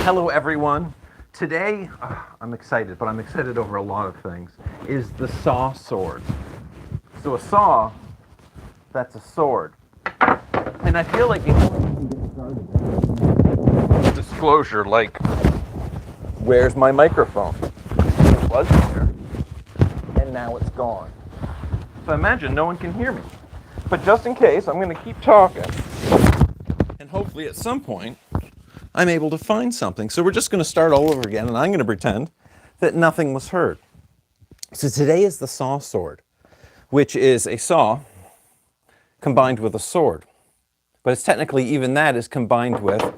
Hello everyone. Today, I'm excited, but I'm excited over a lot of things, is the saw sword. So a saw, that's a sword. And I feel like the only way to get started disclosure, like, where's my microphone? It was there, and now it's gone. So imagine no one can hear me. But just in case, I'm going to keep talking. And hopefully at some point, I'm able to find something. So we're just going to start all over again, and I'm going to pretend that nothing was heard. So today is the saw sword, which is a saw combined with a sword. But it's technically, even that is combined with,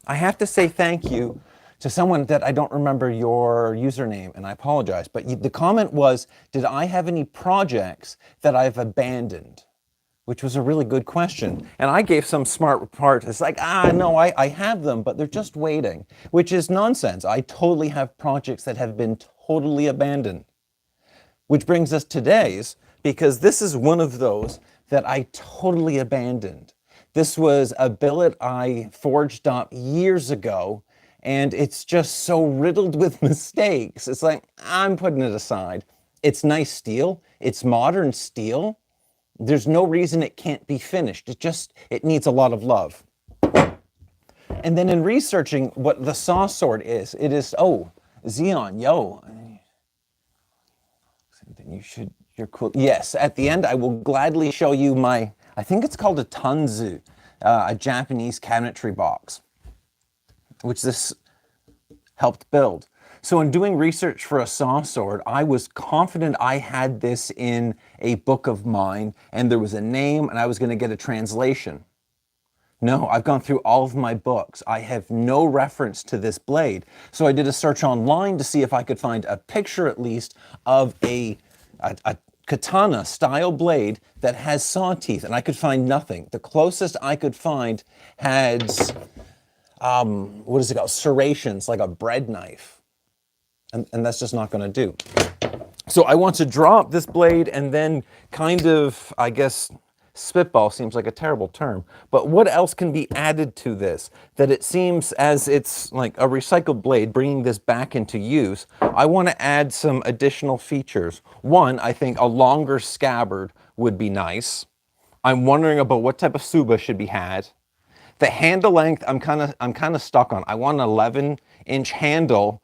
I have to say thank you to someone that I don't remember your username, and I apologize. But the comment was, did I have any projects that I've abandoned? Which was a really good question. And I gave some smart report. It's like, no, I have them, but they're just waiting, which is nonsense. I totally have projects that have been totally abandoned. Which brings us to today's, because this is one of those that I totally abandoned. This was a billet I forged up years ago, and it's just so riddled with mistakes. It's like, I'm putting it aside. It's nice steel. It's modern steel. There's no reason it can't be finished. It needs a lot of love. And then in researching what the saw sword is, it is, Xeon, yo. You're cool. Yes, at the end I will gladly show you my, I think it's called a tanzu, a Japanese cabinetry box, which this helped build. So in doing research for a saw sword, I was confident I had this in a book of mine, and there was a name, and I was going to get a translation. No, I've gone through all of my books. I have no reference to this blade. So I did a search online to see if I could find a picture, at least, of a katana style blade that has saw teeth, and I could find nothing. The closest I could find had, what is it called? Serrations, like a bread knife. And that's just not going to do. So I want to drop this blade and then kind of, I guess, spitball seems like a terrible term, but what else can be added to this that it seems as it's like a recycled blade, bringing this back into use? I want to add some additional features. One, I think a longer scabbard would be nice. I'm wondering about what type of suba should be had. The handle length, I'm kind of stuck on. I want an 11-inch handle,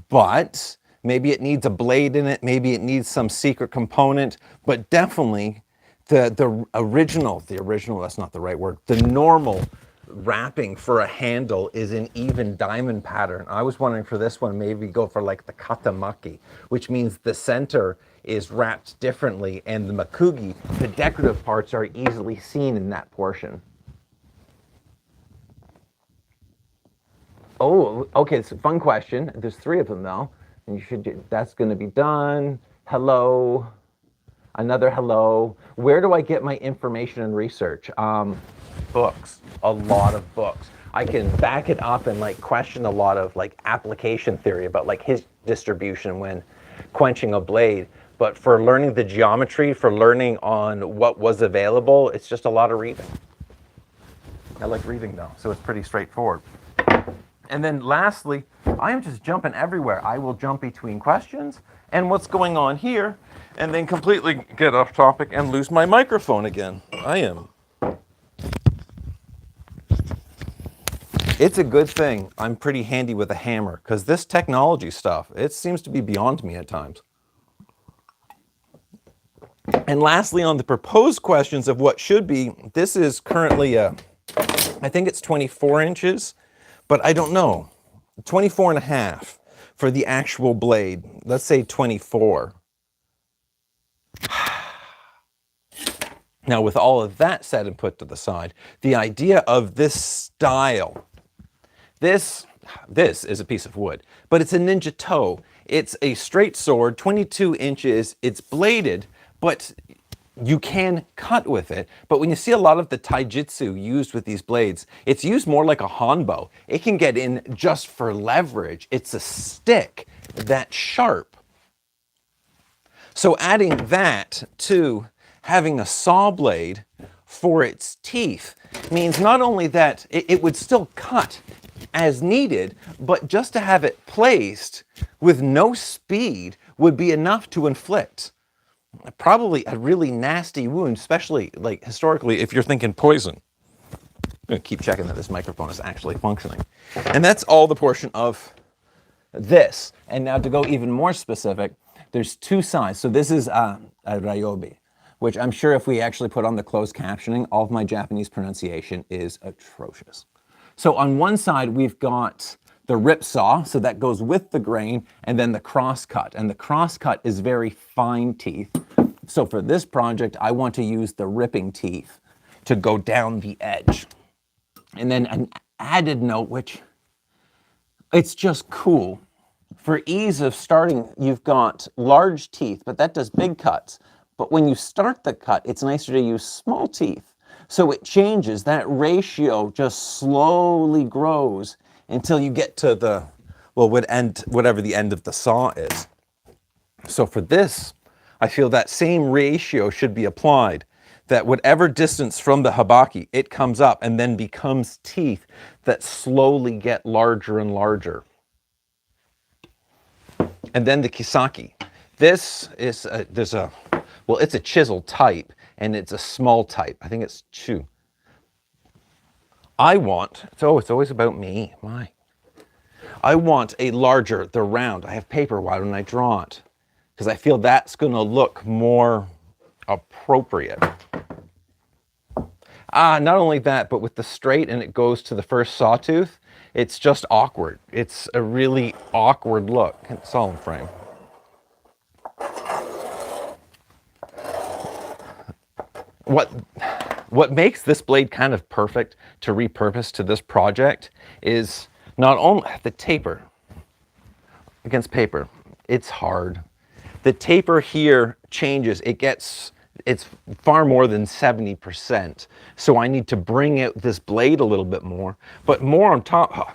but maybe it needs a blade in it, maybe it needs some secret component, but definitely the original, that's not the right word, the normal wrapping for a handle is an even diamond pattern. I was wondering for this one, maybe go for like the katamaki, which means the center is wrapped differently, and the makugi, the decorative parts, are easily seen in that portion. Oh, okay, it's a fun question. There's 3 of them though. And that's gonna be done. Hello, another hello. Where do I get my information and research? Books, a lot of books. I can back it up and like question a lot of like application theory about like his distribution when quenching a blade. But for learning the geometry, for learning on what was available, it's just a lot of reading. I like reading though, so it's pretty straightforward. And then lastly, I am just jumping everywhere. I will jump between questions and what's going on here, and then completely get off topic and lose my microphone again. It's a good thing I'm pretty handy with a hammer, because this technology stuff, it seems to be beyond me at times. And lastly, on the proposed questions of what should be, this is currently I think it's 24 inches. But I don't know, 24 and a half for the actual blade. Let's say 24. Now, with all of that said and put to the side, the idea of this style, this is a piece of wood, but it's a ninja toe. It's a straight sword, 22 inches, it's bladed, but you can cut with it. But when you see a lot of the taijutsu used with these blades, it's used more like a hanbo. It can get in just for leverage. It's a stick that's sharp. So adding that to having a saw blade for its teeth means not only that it would still cut as needed, but just to have it placed with no speed would be enough to inflict probably a really nasty wound, especially like historically if you're thinking poison. I'm gonna keep checking that this microphone is actually functioning. And that's all the portion of this. And now to go even more specific, there's two sides. So this is a ryobi, which I'm sure if we actually put on the closed captioning, all of my Japanese pronunciation is atrocious. So on one side, we've got the rip saw, so that goes with the grain, and then the cross cut. And the cross cut is very fine teeth. So for this project, I want to use the ripping teeth to go down the edge. And then an added note, which it's just cool. For ease of starting, you've got large teeth, but that does big cuts. But when you start the cut, it's nicer to use small teeth. So it changes, that ratio just slowly grows until you get to the, well, whatever the end of the saw is. So for this, I feel that same ratio should be applied, that whatever distance from the habaki, it comes up and then becomes teeth that slowly get larger and larger. And then the kisaki. This is, well, it's a chisel type, and it's a small type. I think it's chu. I want, it's always about me, why? I want a larger, the round. I have paper, why don't I draw it? Because I feel that's gonna look more appropriate. Not only that, but with the straight and it goes to the first sawtooth, it's just awkward. It's a really awkward look. It's all in frame. What makes this blade kind of perfect to repurpose to this project is not only the taper against paper. It's hard. The taper here changes. It's far more than 70%. So I need to bring out this blade a little bit more, but more on top. Oh,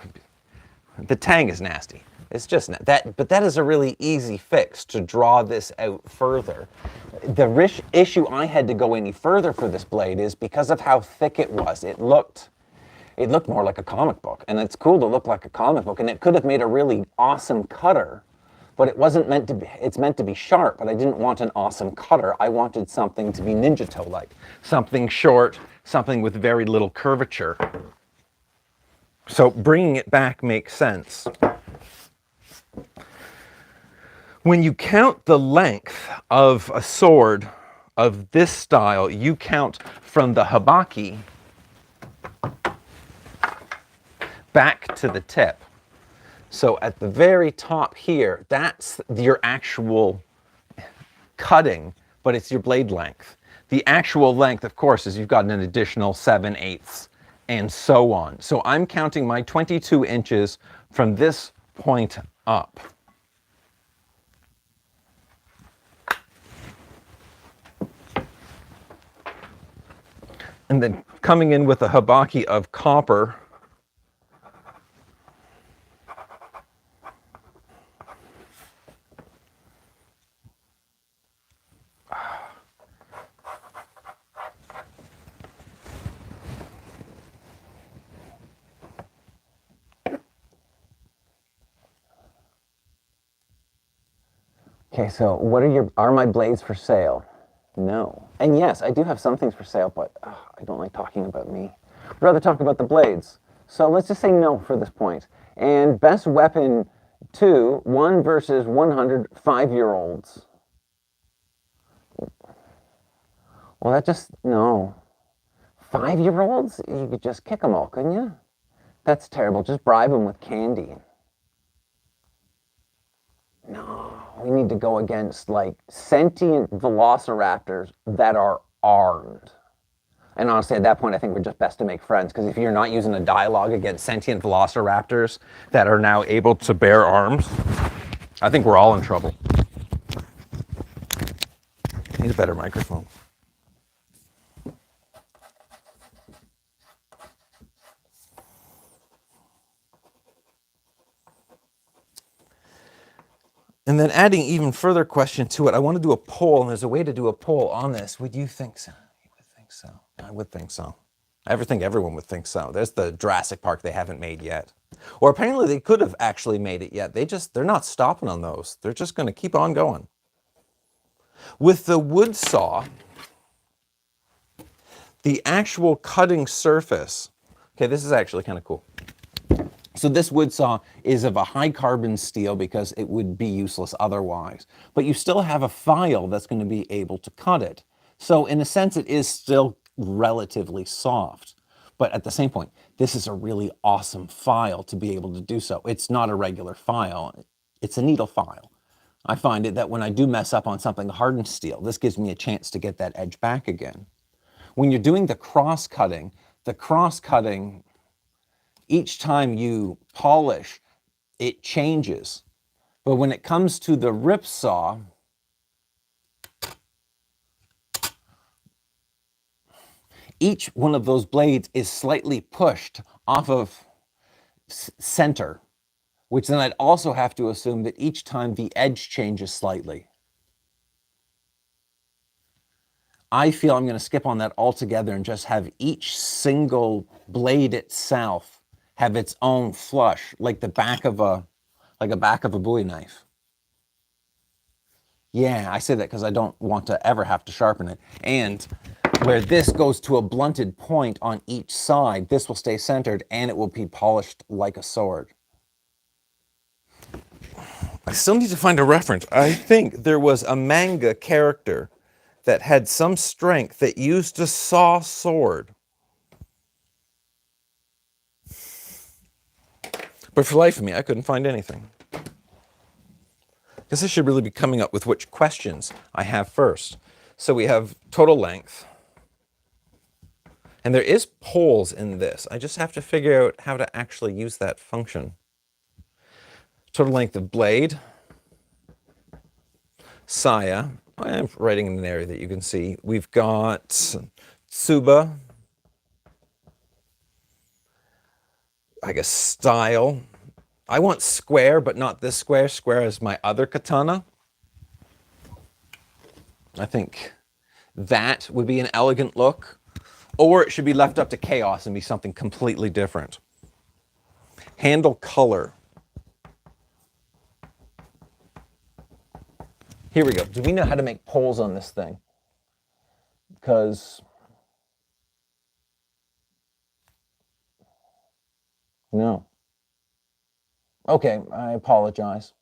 the Tang is nasty. It's just that, but that is a really easy fix to draw this out further. The issue I had to go any further for this blade is because of how thick it was. It looked more like a comic book, and it's cool to look like a comic book, and it could have made a really awesome cutter, but it wasn't meant to be, it's meant to be sharp, but I didn't want an awesome cutter. I wanted something to be Ninjutsu-like, something short, something with very little curvature. So bringing it back makes sense. When you count the length of a sword of this style, you count from the habaki back to the tip. So at the very top here, that's your actual cutting, but it's your blade length. The actual length, of course, is you've got an additional 7/8 and so on. So I'm counting my 22 inches from this point up. And then coming in with a habaki of copper. Okay, so are my blades for sale? No. And yes, I do have some things for sale, but I don't like talking about me. I'd rather talk about the blades. So let's just say no for this point. And best weapon 2, 1 versus 100 5-year-olds. Well, that just, no. 5-year-olds? You could just kick them all, couldn't you? That's terrible. Just bribe them with candy. No, we need to go against like sentient velociraptors that are armed. And honestly, at that point, I think we're just best to make friends, because if you're not using a dialogue against sentient velociraptors that are now able to bear arms, I think we're all in trouble. Need a better microphone. And then adding even further question to it, I want to do a poll, and there's a way to do a poll on this. Would you think so? You would think so. I would think so. I think everyone would think so. There's the Jurassic Park they haven't made yet. Or apparently they could have actually made it yet. They're not stopping on those. They're just going to keep on going. With the wood saw, the actual cutting surface, okay, this is actually kind of cool. So this wood saw is of a high carbon steel because it would be useless otherwise. But you still have a file that's going to be able to cut it. So in a sense, it is still relatively soft. But at the same point, this is a really awesome file to be able to do so. It's not a regular file. It's a needle file. I find it that when I do mess up on something hardened steel, this gives me a chance to get that edge back again. When you're doing the cross-cutting, each time you polish, it changes. But when it comes to the rip saw, each one of those blades is slightly pushed off of center, which then I'd also have to assume that each time the edge changes slightly. I feel I'm going to skip on that altogether and just have each single blade itself have its own flush, like the back of a Bowie knife. Yeah, I say that because I don't want to ever have to sharpen it. And where this goes to a blunted point on each side, this will stay centered and it will be polished like a sword. I still need to find a reference. I think there was a manga character that had some strength that used a saw sword. But for the life of me, I couldn't find anything. Guess I should really be coming up with which questions I have first. So we have total length. And there is poles in this. I just have to figure out how to actually use that function. Total length of blade. Saya. I'm writing in an area that you can see. We've got tsuba. I guess style. I want square, but not this square. Square is my other katana. I think that would be an elegant look. Or it should be left up to chaos and be something completely different. Handle color. Here we go. Do we know how to make poles on this thing? Because no. Okay, I apologize.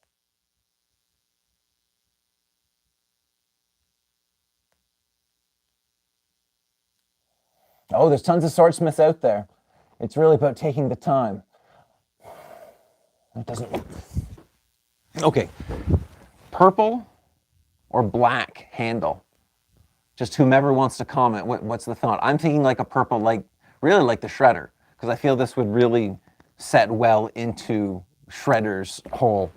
Oh, there's tons of swordsmiths out there. It's really about taking the time. It doesn't. Okay. Purple or black handle? Just whomever wants to comment, what's the thought? I'm thinking like a purple, like really like the Shredder, because I feel this would really set well into Shredder's whole,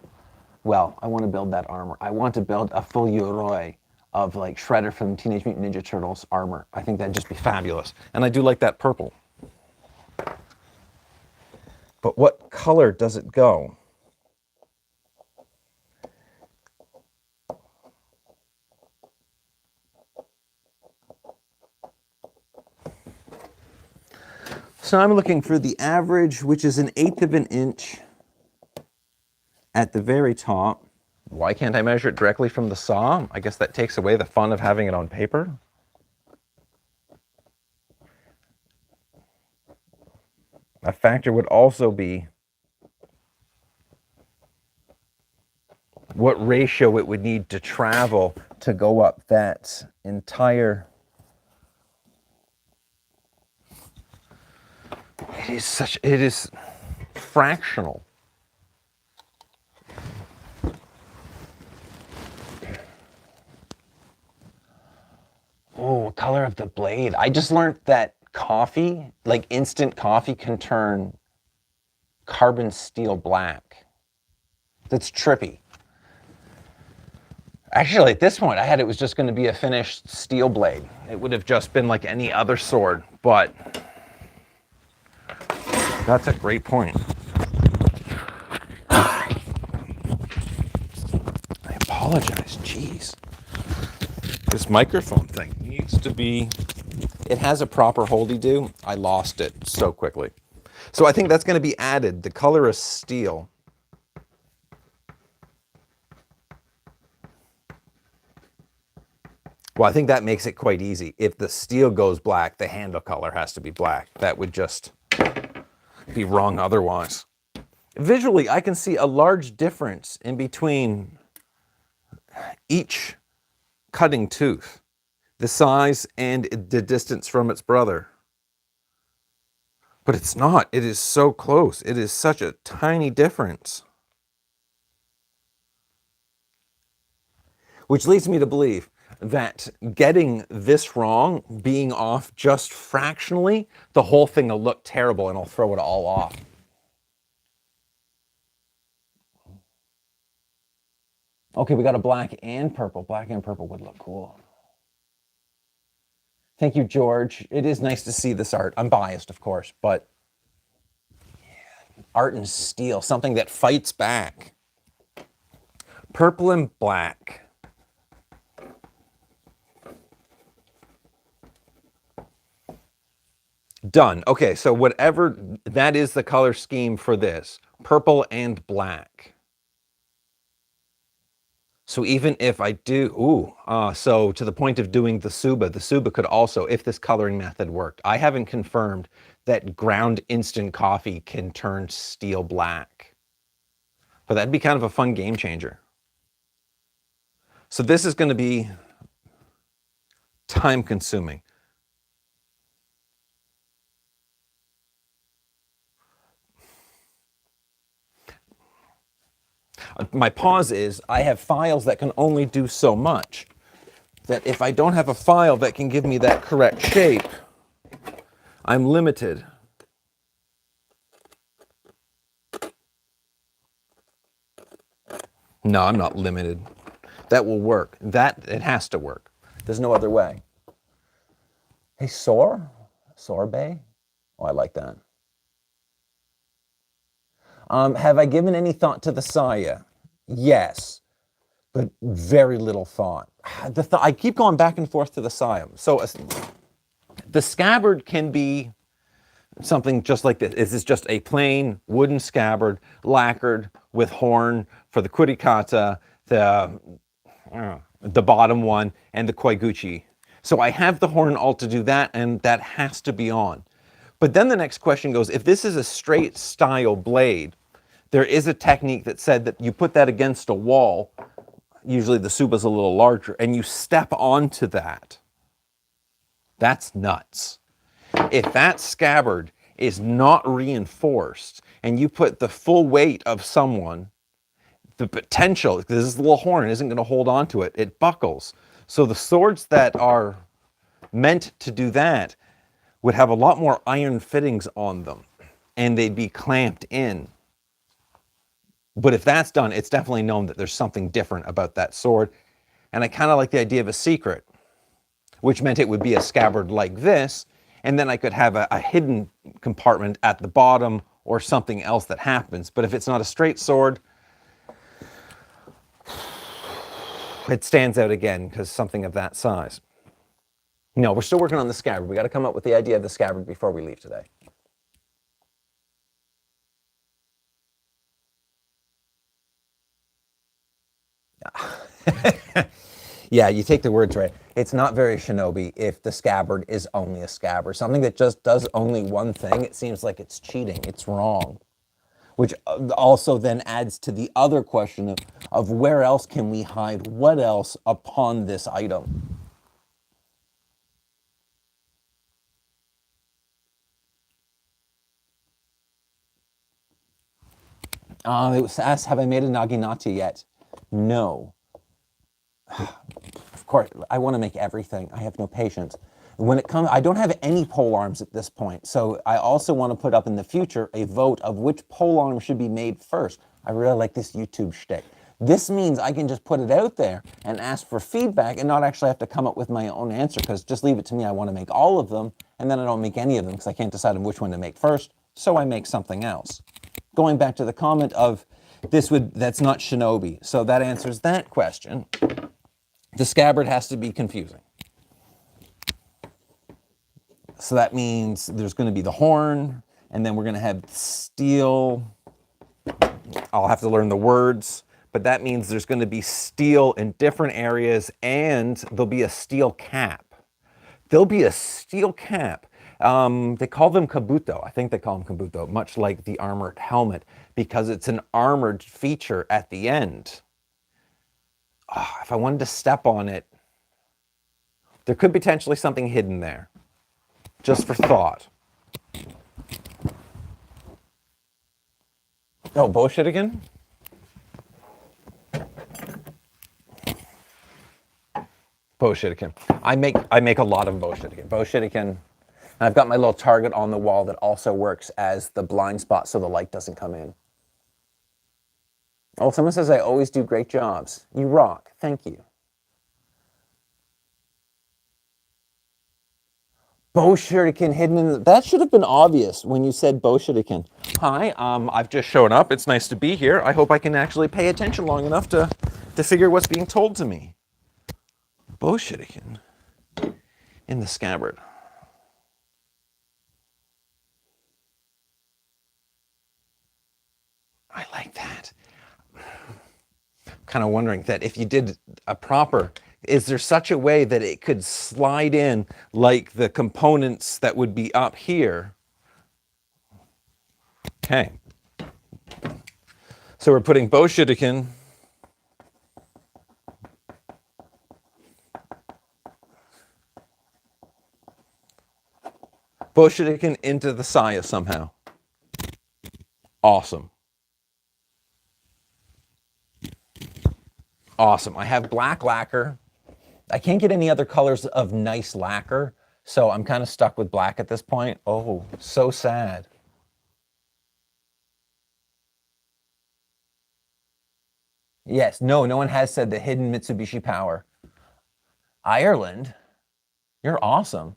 well, I want to build that armor. I want to build a full Yoroi of like Shredder from Teenage Mutant Ninja Turtles armor. I think that'd just be fabulous. And I do like that purple. But what color does it go? So I'm looking for the average, which is 1/8 of an inch at the very top. Why can't I measure it directly from the saw? I guess that takes away the fun of having it on paper. A factor would also be what ratio it would need to travel to go up that entire. It is fractional. Oh, color of the blade. I just learned that coffee, like instant coffee, can turn carbon steel black. That's trippy. Actually, at this point, I had it was just going to be a finished steel blade. It would have just been like any other sword, but that's a great point. I apologize, jeez. This microphone thing needs to be, it has a proper holdy-do. I lost it so quickly. So I think that's going to be added. The color is steel. Well, I think that makes it quite easy. If the steel goes black, the handle color has to be black. That would just be wrong otherwise. Visually, I can see a large difference in between each cutting tooth, the size and the distance from its brother. But it's not. It is so close. It is such a tiny difference. Which leads me to believe that getting this wrong, being off just fractionally, the whole thing will look terrible and I'll throw it all off. Okay, we got a black and purple. Black and purple would look cool. Thank you, George. It is nice to see this art. I'm biased, of course, but yeah, art in steel, something that fights back. Purple and black. Done. Okay, so whatever, that is the color scheme for this. Purple and black. So even if I do, so to the point of doing the Suba could also, if this coloring method worked, I haven't confirmed that ground instant coffee can turn steel black. But that'd be kind of a fun game changer. So this is going to be time consuming. My pause is, I have files that can only do so much. That if I don't have a file that can give me that correct shape, I'm limited. No, I'm not limited. That will work. It has to work. There's no other way. Hey, sorbet? Oh, I like that. Have I given any thought to the saya? Yes, but very little thought. I keep going back and forth to the saya. So the scabbard can be something just like this. This is just a plain wooden scabbard, lacquered with horn for the kurikata, the bottom one, and the koiguchi. So I have the horn all to do that, and that has to be on. But then the next question goes, if this is a straight style blade, there is a technique that said that you put that against a wall, usually the Suba's a little larger, and you step onto that. That's nuts. If that scabbard is not reinforced and you put the full weight of someone, the potential, because this little horn isn't going to hold on to it, it buckles. So the swords that are meant to do that would have a lot more iron fittings on them and they'd be clamped in. But if that's done, it's definitely known that there's something different about that sword. And I kind of like the idea of a secret, which meant it would be a scabbard like this, and then I could have a hidden compartment at the bottom or something else that happens. But if it's not a straight sword, it stands out again because something of that size. No, we're still working on the scabbard. We got to come up with the idea of the scabbard before we leave today. Yeah, you take the words right. It's not very shinobi if the scabbard is only a scabbard. Something that just does only one thing, it seems like it's cheating. It's wrong. Which also then adds to the other question of where else can we hide what else upon this item? It was asked, have I made a naginata yet? No. Of course, I want to make everything. I have no patience. When it comes, I don't have any pole arms at this point, so I also want to put up in the future a vote of which pole arm should be made first. I really like this YouTube shtick. This means I can just put it out there and ask for feedback and not actually have to come up with my own answer, because just leave it to me. I want to make all of them, and then I don't make any of them because I can't decide on which one to make first, so I make something else. Going back to the comment of that's not shinobi, so that answers that question. The scabbard has to be confusing. So that means there's going to be the horn, and then we're going to have steel. I'll have to learn the words, but that means there's going to be steel in different areas, and there'll be a steel cap. There'll be a steel cap. They call them kabuto. I think they call them kabuto, much like the armored helmet, because it's an armored feature at the end. Oh, if I wanted to step on it, there could potentially something hidden there, just for thought. Oh, bullshit again? Boshitiken. I make a lot of Boshitiken. Boshitiken, and I've got my little target on the wall that also works as the blind spot so the light doesn't come in. Oh, someone says I always do great jobs. You rock. Thank you. Boshitiken hidden in that should have been obvious when you said Boshitiken. Hi, I've just shown up. It's nice to be here. I hope I can actually pay attention long enough to figure what's being told to me. Boshitiken in the scabbard. I like that. I'm kind of wondering that if you did a proper, is there such a way that it could slide in like the components that would be up here? Okay. So we're putting Boshitiken into the saya somehow. Awesome. Awesome. I have black lacquer. I can't get any other colors of nice lacquer, so I'm kind of stuck with black at this point. Oh, so sad. Yes, no one has said the hidden Mitsubishi power. Ireland, you're awesome.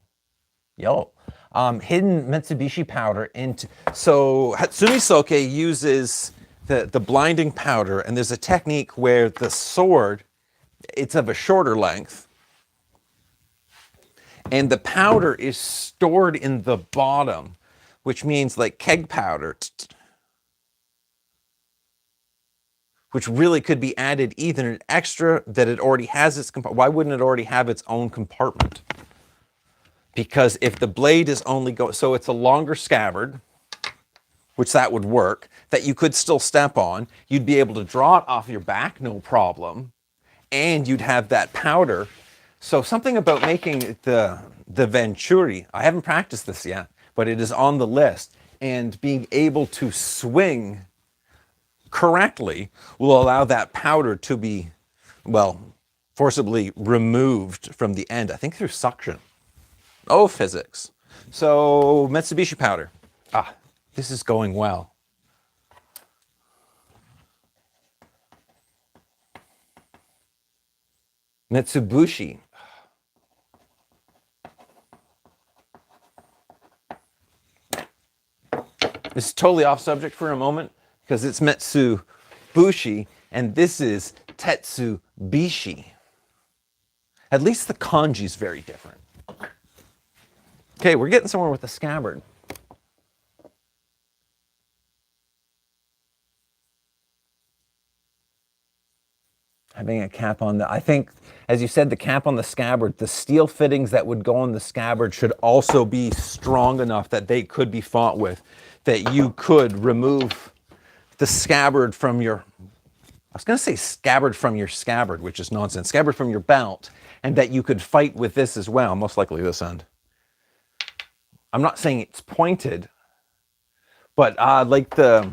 Yo. Hidden Mitsubishi powder into, so Hatsumi Soke uses the blinding powder, and there's a technique where the sword, it's of a shorter length, and the powder is stored in the bottom, which means like keg powder, which really could be added either an extra that it already has its compartment. Why wouldn't it already have its own compartment? Because if the blade is only so it's a longer scabbard, which that would work, that you could still step on, you'd be able to draw it off your back, no problem, and you'd have that powder. So something about making the Venturi, I haven't practiced this yet, but it is on the list, and being able to swing correctly will allow that powder to be, well, forcibly removed from the end, I think through suction. Oh, physics. So, Metsubushi powder. Ah, this is going well. Metsubushi. This is totally off subject for a moment because it's Metsubushi and this is Tetsubishi. At least the kanji is very different. Okay, we're getting somewhere with the scabbard. Having a cap on the, I think, as you said, the cap on the scabbard, the steel fittings that would go on the scabbard should also be strong enough that they could be fought with, that you could remove the scabbard from your, I was going to say scabbard from your scabbard, which is nonsense, scabbard from your belt, and that you could fight with this as well, most likely this end. I'm not saying it's pointed, but like the,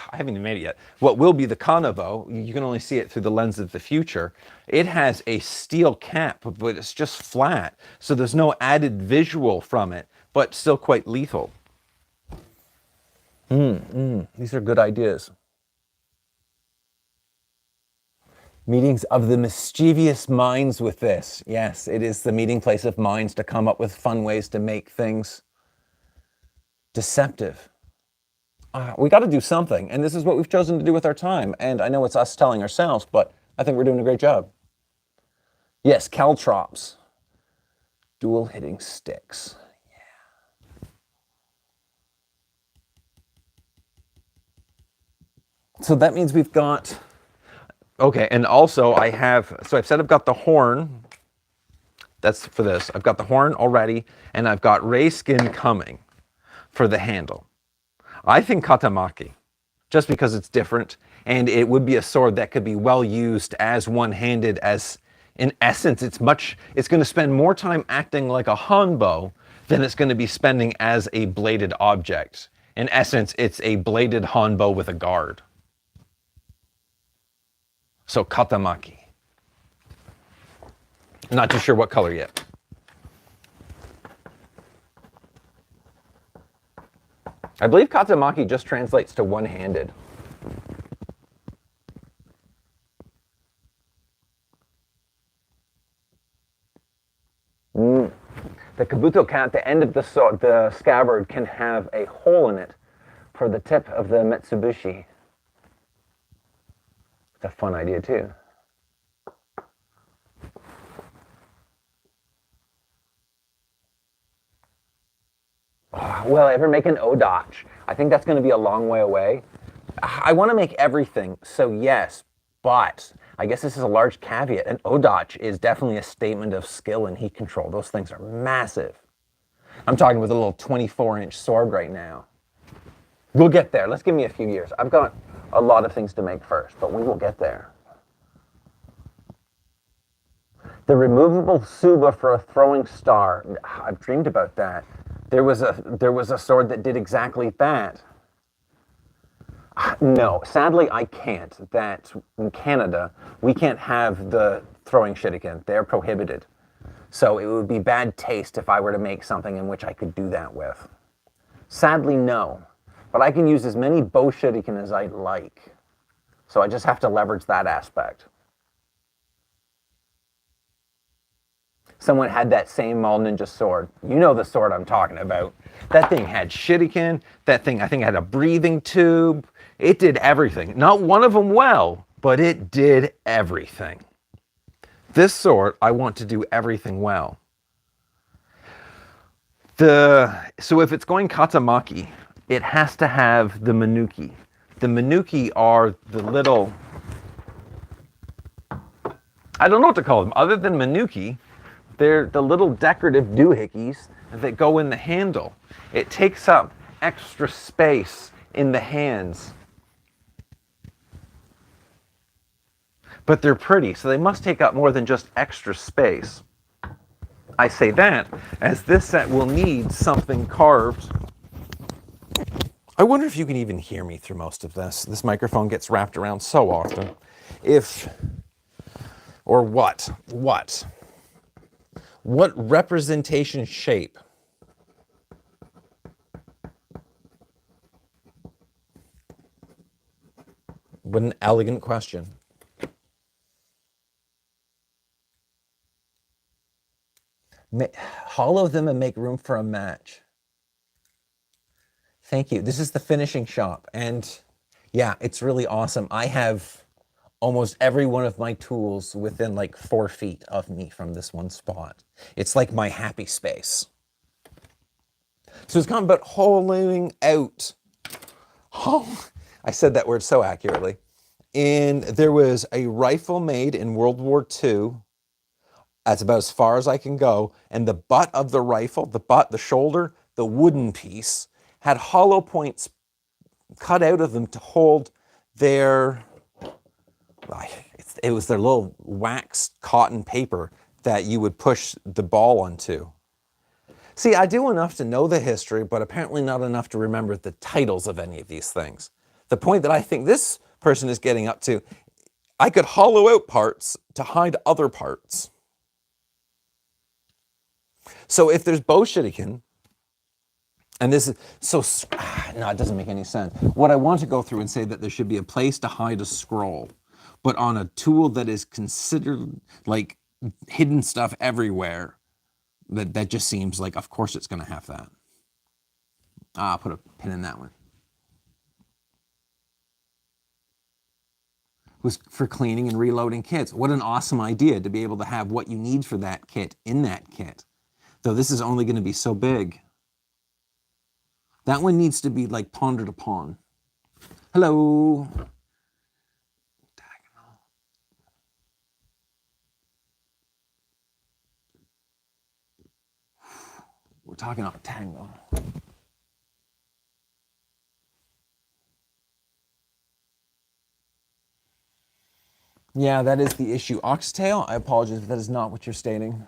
I haven't even made it yet, what will be the kanabo, you can only see it through the lens of the future. It has a steel cap, but it's just flat. So there's no added visual from it, but still quite lethal. These are good ideas. Meetings of the mischievous minds with this. Yes, it is the meeting place of minds to come up with fun ways to make things deceptive. We got to do something, and this is what we've chosen to do with our time. And I know it's us telling ourselves, but I think we're doing a great job. Yes, caltrops. Dual hitting sticks. Yeah. So that means we've got, okay, and also I've said I've got the horn. That's for this. I've got the horn already, and I've got ray skin coming for the handle. I think katamaki, just because it's different, and it would be a sword that could be well used as one-handed, as in essence, it's going to spend more time acting like a hanbo than it's going to be spending as a bladed object. In essence, it's a bladed hanbo with a guard. So katamaki. Not too sure what color yet. I believe katamaki just translates to one-handed. The kabuto can, at the end of the scabbard, can have a hole in it for the tip of the Metsubushi. It's a fun idea too. Will I ever make an kodachi? I think that's going to be a long way away. I want to make everything, so yes, but I guess this is a large caveat. An kodachi is definitely a statement of skill and heat control. Those things are massive. I'm talking with a little 24-inch sword right now. We'll get there. Let's give me a few years. I've got a lot of things to make first, but we will get there. The removable tsuba for a throwing star. I've dreamed about that. There was a sword that did exactly that. No, sadly I can't. That in Canada, we can't have the throwing shuriken. They're prohibited. So it would be bad taste if I were to make something in which I could do that with. Sadly, no. But I can use as many bow shuriken as I'd like. So I just have to leverage that aspect. Someone had that same Mall Ninja sword. You know the sword I'm talking about. That thing had shuriken. That thing, I think, had a breathing tube. It did everything. Not one of them well, but it did everything. This sword, I want to do everything well. So if it's going katamaki, it has to have the manuki. The manuki are the little, I don't know what to call them, other than manuki. They're the little decorative doohickeys that go in the handle. It takes up extra space in the hands. But they're pretty, so they must take up more than just extra space. I say that as this set will need something carved. I wonder if you can even hear me through most of this. This microphone gets wrapped around so often. What representation shape? What an elegant question. Hollow them and make room for a match. Thank you. This is the finishing shop. And yeah, it's really awesome. I have almost every one of my tools within like 4 feet of me from this one spot. It's like my happy space. So it's kind of about hollowing out. I said that word so accurately. And there was a rifle made in World War II. That's about as far as I can go. And the butt of the rifle, the shoulder, the wooden piece, had hollow points cut out of them to hold their, it was their little waxed cotton paper that you would push the ball onto. See, I do enough to know the history, but apparently not enough to remember the titles of any of these things. The point that I think this person is getting up to, I could hollow out parts to hide other parts. So if there's bow shuriken, and this is, no, it doesn't make any sense. What I want to go through and say that there should be a place to hide a scroll, but on a tool that is considered like hidden stuff everywhere, that just seems like, of course it's going to have that. I'll put a pin in that one. Was for cleaning and reloading kits. What an awesome idea to be able to have what you need for that kit in that kit. Though this is only going to be so big. That one needs to be like pondered upon. Hello. we're talking about Tang though. Yeah, that is the issue. Oxtail, I apologize if that is not what you're stating.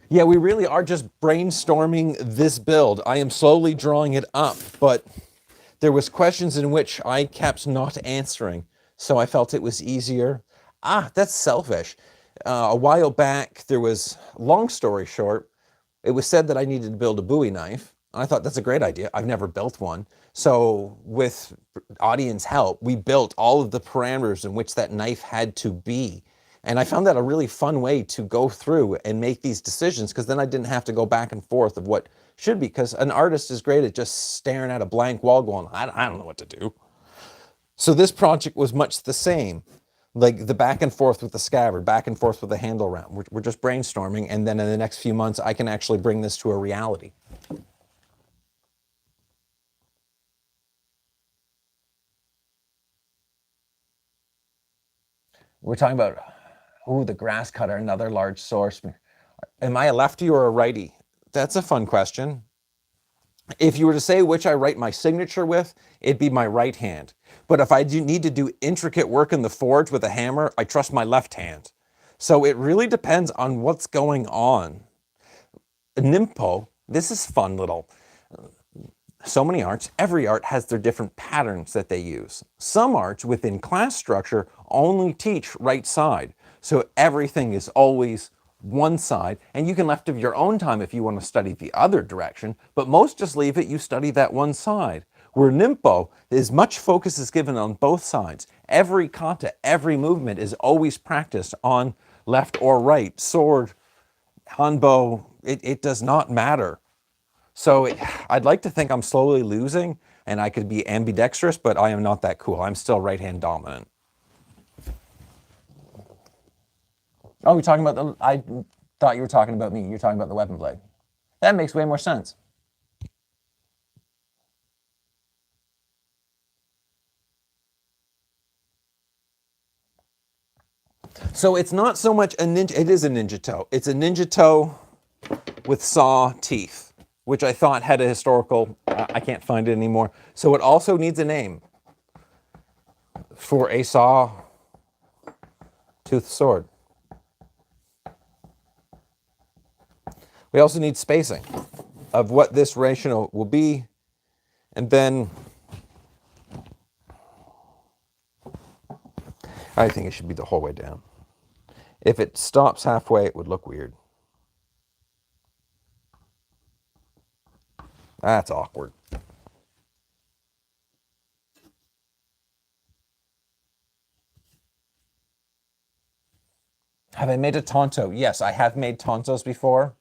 Yeah, we really are just brainstorming this build. I am slowly drawing it up, but there was questions in which I kept not answering, so I felt it was easier. That's selfish. A while back, there was, long story short, it was said that I needed to build a Bowie knife. I thought that's a great idea. I've never built one. So with audience help, we built all of the parameters in which that knife had to be. And I found that a really fun way to go through and make these decisions, because then I didn't have to go back and forth of what should be, because an artist is great at just staring at a blank wall going, I don't know what to do. So this project was much the same. Like the back and forth with the scabbard, back and forth with the handle round. We're just brainstorming, and then in the next few months, I can actually bring this to a reality. We're talking about, the grass cutter, another large source. Am I a lefty or a righty? That's a fun question. If you were to say which I write my signature with, it'd be my right hand. But if I need to do intricate work in the forge with a hammer, I trust my left hand. So it really depends on what's going on. Nimpo, this is fun little. So many arts, every art has their different patterns that they use. Some arts within class structure only teach right side. So everything is always one side, and you can left of your own time if you want to study the other direction, but most just leave it, you study that one side. Where Nimpo, as much focus is given on both sides. Every kata, every movement is always practiced on left or right. Sword, hanbo, it does not matter. So I'd like to think I'm slowly losing and I could be ambidextrous, but I am not that cool. I'm still right-hand dominant. Oh, you're talking about I thought you were talking about me. You're talking about the weapon blade. That makes way more sense. So it's not so much a ninja, it is a ninja toe. It's a ninja toe with saw teeth, which I thought had a historical, I can't find it anymore. So it also needs a name for a saw tooth sword. We also need spacing of what this ratio will be, and then I think it should be the whole way down. If it stops halfway, it would look weird. That's awkward. Have I made a tonto? Yes, I have made tontos before.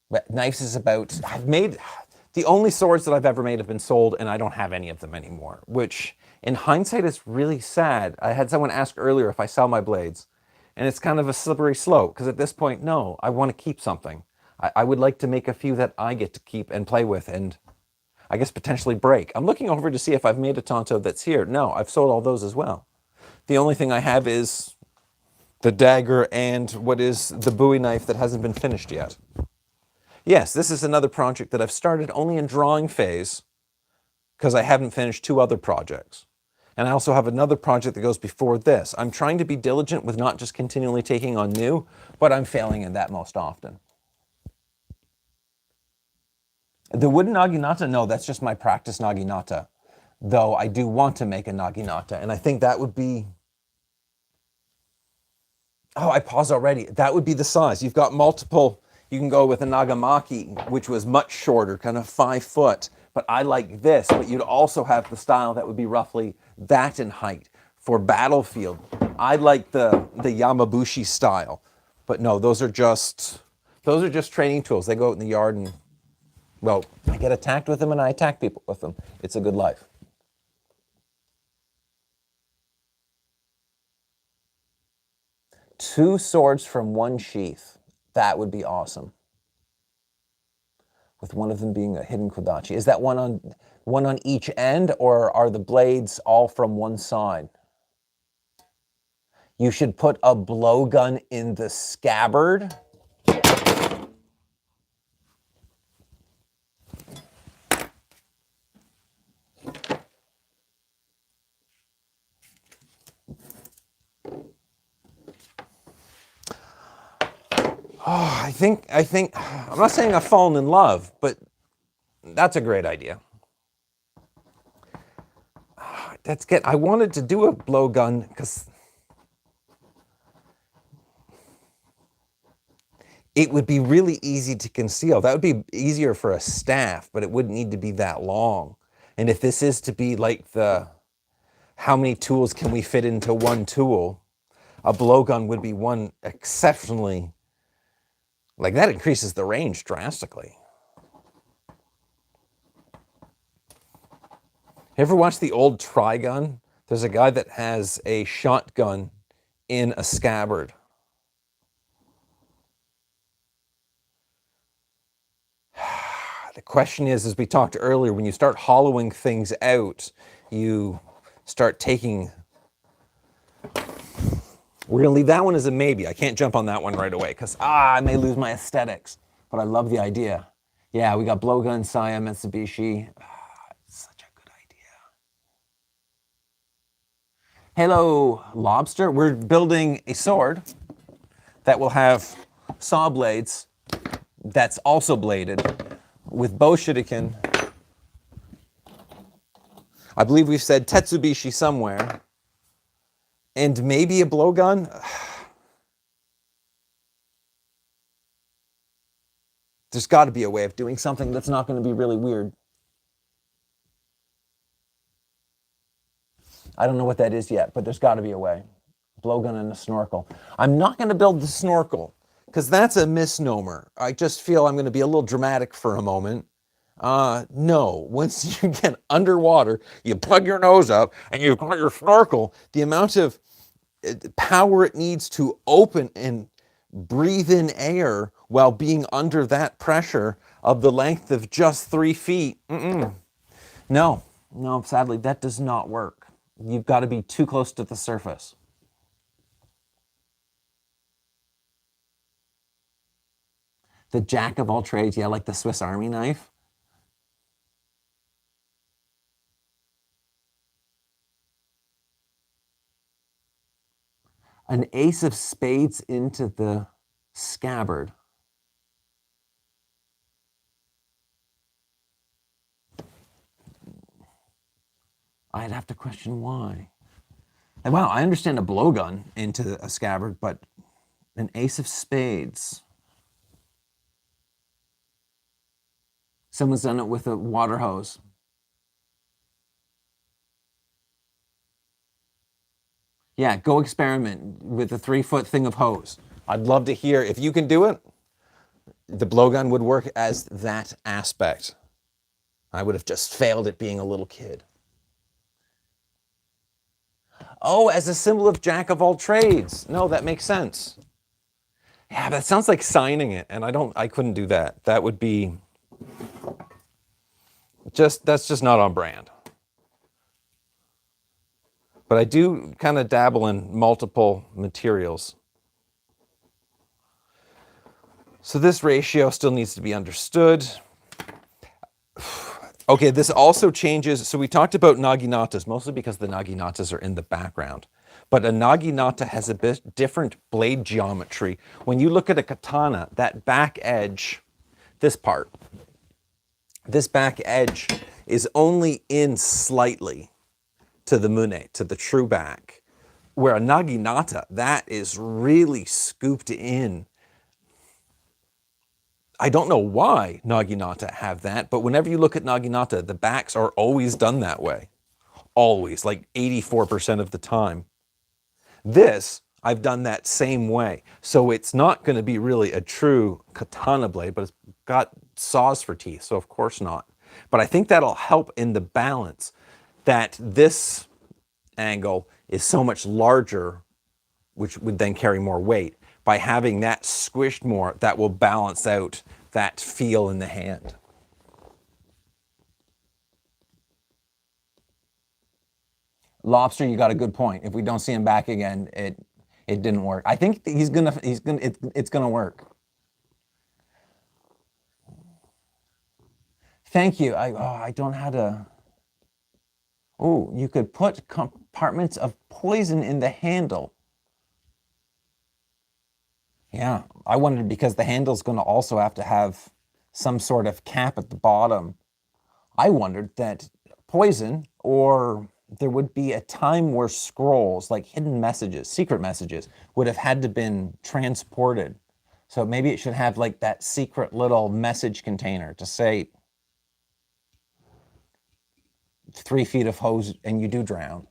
But knives is about, the only swords that I've ever made have been sold, and I don't have any of them anymore, which in hindsight is really sad. I had someone ask earlier if I sell my blades, and it's kind of a slippery slope, because at this point, no, I want to keep something. I would like to make a few that I get to keep and play with, and I guess potentially break. I'm looking over to see if I've made a tonto that's here. No, I've sold all those as well. The only thing I have is the dagger and what is the Bowie knife that hasn't been finished yet. Yes, this is another project that I've started only in drawing phase because I haven't finished two other projects. And I also have another project that goes before this. I'm trying to be diligent with not just continually taking on new, but I'm failing in that most often. The wooden naginata, no, that's just my practice naginata. Though I do want to make a naginata, and I think that would be... Oh, I paused already. That would be the size. You've got multiple... You can go with a nagamaki, which was much shorter, kind of 5 foot. But I like this, but you'd also have the style that would be roughly that in height. For battlefield, I like the Yamabushi style. But no, those are just training tools. They go out in the yard and, well, I get attacked with them and I attack people with them. It's a good life. Two swords from one sheath. That would be awesome. With one of them being a hidden kodachi. Is that one on each end, or are the blades all from one side? You should put a blowgun in the scabbard. Oh, I think, I'm not saying I've fallen in love, but that's a great idea. I wanted to do a blowgun because it would be really easy to conceal. That would be easier for a staff, but it wouldn't need to be that long. And if this is to be like how many tools can we fit into one tool, a blowgun would be one exceptionally, like that increases the range drastically. You ever watch the old Trigun? There's a guy that has a shotgun in a scabbard. The question is, as we talked earlier, when you start hollowing things out, you start taking... We're going to leave that one as a maybe. I can't jump on that one right away because, I may lose my aesthetics. But I love the idea. Yeah, we got blowgun, Saya, Metsubushi. Such a good idea. Hello, Lobster. We're building a sword that will have saw blades that's also bladed with bow shuriken. I believe we've said Tetsubishi somewhere. And maybe a blowgun. There's got to be a way of doing something that's not going to be really weird. I don't know what that is yet, but there's got to be a way. Blowgun and a snorkel. I'm not going to build the snorkel because that's a misnomer. I just feel I'm going to be a little dramatic for a moment. No, once you get underwater, you plug your nose up and you've got your snorkel, the amount of power it needs to open and breathe in air while being under that pressure of the length of just 3 feet. No, sadly, that does not work. You've got to be too close to the surface. The jack of all trades, yeah, like the Swiss Army knife. An ace of spades into the scabbard. I'd have to question why. And wow, I understand a blowgun into a scabbard, but an ace of spades. Someone's done it with a water hose. Yeah, go experiment with a 3-foot thing of hose. I'd love to hear if you can do it. The blowgun would work as that aspect. I would have just failed at being a little kid. Oh, as a symbol of jack of all trades. No, that makes sense. Yeah, that sounds like signing it, and I couldn't do that. That would be that's just not on brand. But I do kind of dabble in multiple materials. So this ratio still needs to be understood. Okay, this also changes. So we talked about naginatas, mostly because the naginatas are in the background. But a naginata has a bit different blade geometry. When you look at a katana, that back edge, this part, this back edge is only in slightly to the mune, to the true back. Where a naginata, that is really scooped in. I don't know why naginata have that, but whenever you look at naginata, the backs are always done that way. Always, like 84% of the time. This, I've done that same way. So it's not going to be really a true katana blade, but it's got saws for teeth, so of course not. But I think that'll help in the balance, that this angle is so much larger, which would then carry more weight. By having that squished more, that will balance out that feel in the hand. Lobster, you got a good point. If we don't see him back again, it didn't work. I think it's gonna work. Thank you. I don't know how to. Oh, you could put compartments of poison in the handle. Yeah, I wondered because the handle's going to also have to have some sort of cap at the bottom. I wondered that poison, or there would be a time where scrolls, like hidden messages, secret messages, would have had to been transported. So maybe it should have like that secret little message container to say 3 feet of hose and you do drown.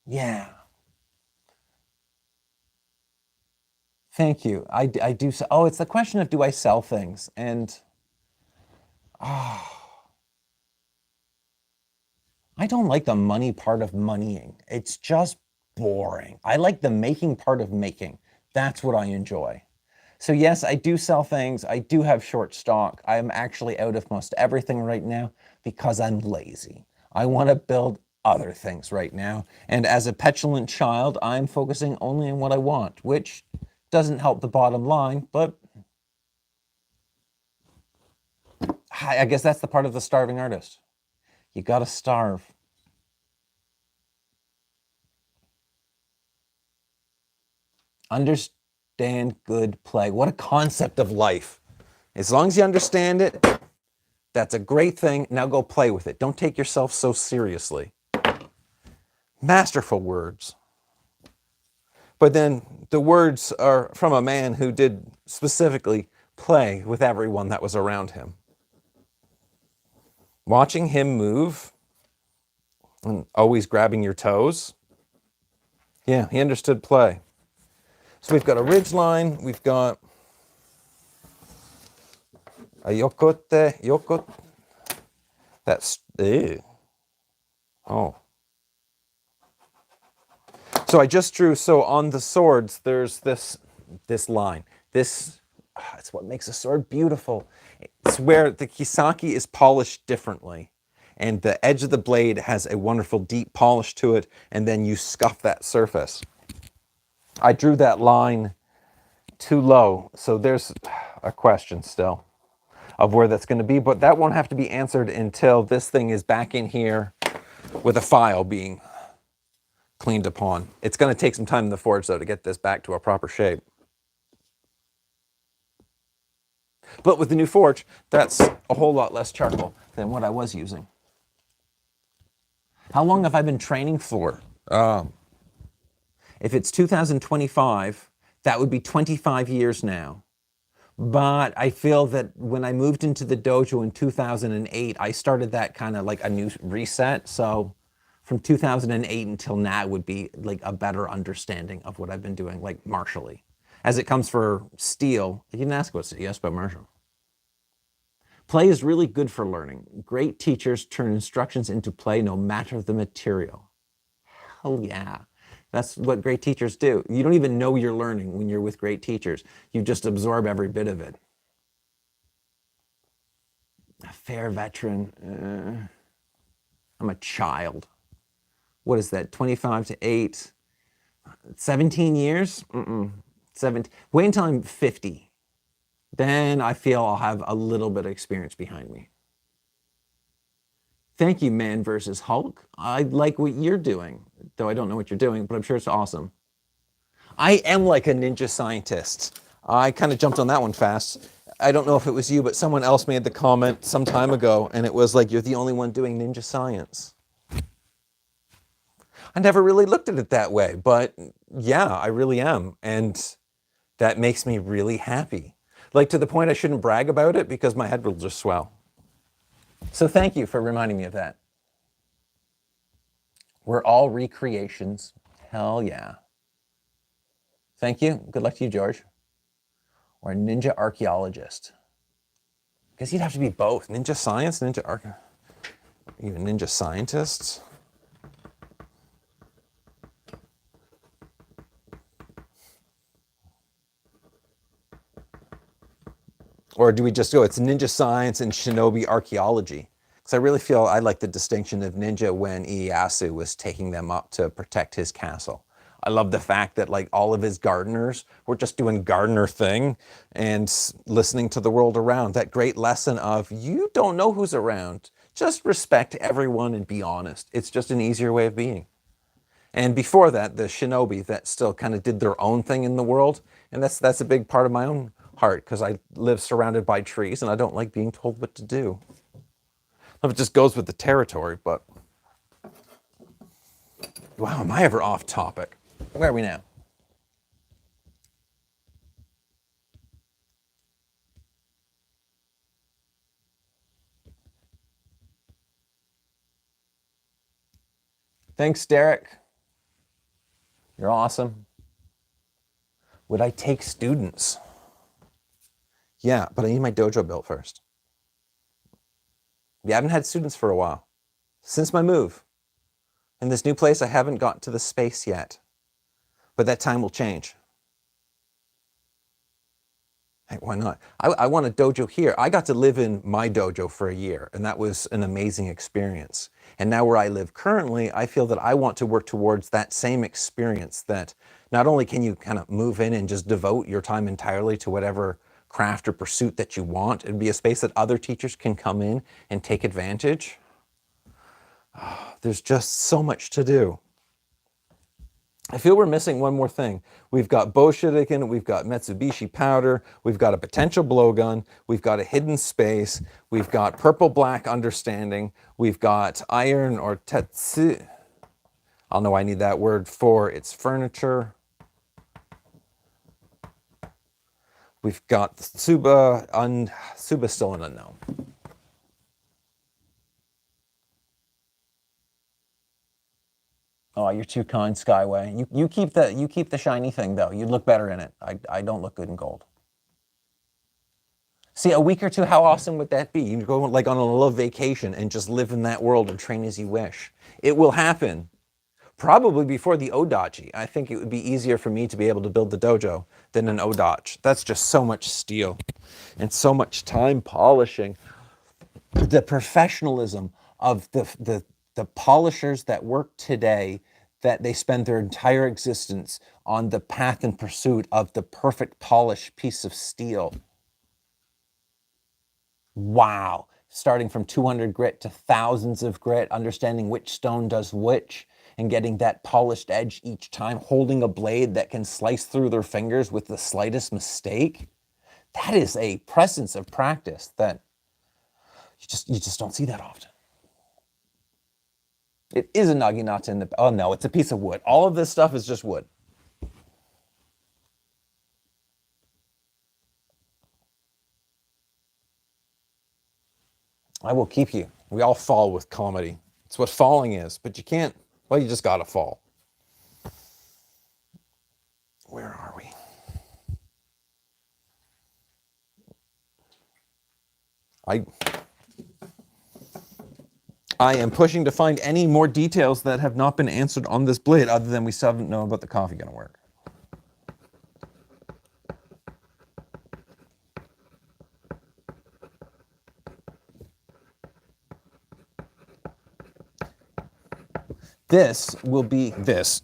Yeah. Thank you. I do. Oh, it's the question of do I sell things? And I don't like the money part of moneying. It's just boring. I like the making part of making. That's what I enjoy. So yes, I do sell things. I do have short stock. I'm actually out of most everything right now because I'm lazy. I want to build other things right now. And as a petulant child, I'm focusing only on what I want, which doesn't help the bottom line, but I guess that's the part of the starving artist. You gotta starve. Understand good play. What a concept of life. As long as you understand it, that's a great thing. Now go play with it. Don't take yourself so seriously. Masterful words. But then the words are from a man who did specifically play with everyone that was around him. Watching him move and always grabbing your toes. Yeah, he understood play. So we've got a ridge line, we've got a yokote. That's, ew. Oh. So I just drew, so on the swords, there's this line. It's what makes a sword beautiful. It's where the kisaki is polished differently. And the edge of the blade has a wonderful deep polish to it, and then you scuff that surface. I drew that line too low, so there's a question still of where that's going to be, but that won't have to be answered until this thing is back in here with a file being cleaned upon. It's going to take some time in the forge, though, to get this back to a proper shape. But with the new forge, that's a whole lot less charcoal than what I was using. How long have I been training for? If it's 2025, that would be 25 years now. But I feel that when I moved into the dojo in 2008, I started that kind of like a new reset. So from 2008 until now would be like a better understanding of what I've been doing, like martially. As it comes for steel, you didn't ask about steel, yes, but martial. Play is really good for learning. Great teachers turn instructions into play no matter the material. Hell yeah. That's what great teachers do. You don't even know you're learning when you're with great teachers. You just absorb every bit of it. A fair veteran. I'm a child. What is that, 25 to 8? 17 years? 17. Wait until I'm 50. Then I feel I'll have a little bit of experience behind me. Thank you, Man versus Hulk. I like what you're doing, though I don't know what you're doing, but I'm sure it's awesome. I am like a ninja scientist. I kind of jumped on that one fast. I don't know if it was you, but someone else made the comment some time ago, and it was like, you're the only one doing ninja science. I never really looked at it that way, but yeah, I really am. And that makes me really happy. Like to the point I shouldn't brag about it because my head will just swell. So thank you for reminding me of that. We're all recreations. Hell yeah. Thank you. Good luck to you, George. Or a ninja archaeologist. I guess you'd have to be both. Ninja science, even ninja scientists. Or do we just go, it's ninja science and shinobi archaeology? Because I really feel I like the distinction of ninja when Ieyasu was taking them up to protect his castle. I love the fact that like all of his gardeners were just doing gardener thing and listening to the world around. That great lesson of you don't know who's around. Just respect everyone and be honest. It's just an easier way of being. And before that, the shinobi that still kind of did their own thing in the world. And that's a big part of my own heart, because I live surrounded by trees and I don't like being told what to do. If it just goes with the territory, but wow, am I ever off topic? Where are we now? Thanks, Derek. You're awesome. Would I take students? Yeah, but I need my dojo built first. We haven't had students for a while. Since my move. In this new place, I haven't got to the space yet. But that time will change. Hey, why not? I want a dojo here. I got to live in my dojo for a year, and that was an amazing experience. And now where I live currently, I feel that I want to work towards that same experience, that not only can you kind of move in and just devote your time entirely to whatever craft or pursuit that you want, it'd be a space that other teachers can come in and take advantage. Oh, there's just so much to do. I feel we're missing one more thing. We've got bow shuriken, we've got Metsubushi powder, we've got a potential blowgun, we've got a hidden space, we've got purple-black understanding, we've got iron or tetsu. I'll know I need that word for its furniture. We've got Tsuba, Tsuba still an unknown. Oh, you're too kind, Skyway. You keep the shiny thing though. You'd look better in it. I don't look good in gold. See, a week or two, how awesome would that be? You go like on a little vacation and just live in that world and train as you wish. It will happen. Probably before the odachi. I think it would be easier for me to be able to build the dojo than an odachi. That's just so much steel and so much time polishing. The professionalism of the polishers that work today, that they spend their entire existence on the path and pursuit of the perfect polished piece of steel. Wow. Starting from 200 grit to thousands of grit, understanding which stone does which, and getting that polished edge each time, holding a blade that can slice through their fingers with the slightest mistake. That is a presence of practice that you just don't see that often. It is a naginata in the, oh no, it's a piece of wood. All of this stuff is just wood. I will keep you. We all fall with comedy. It's what falling is, but you can't, well, you just gotta fall. Where are we? I am pushing to find any more details that have not been answered on this blade, other than we still haven't known about the coffee gonna work. This will be this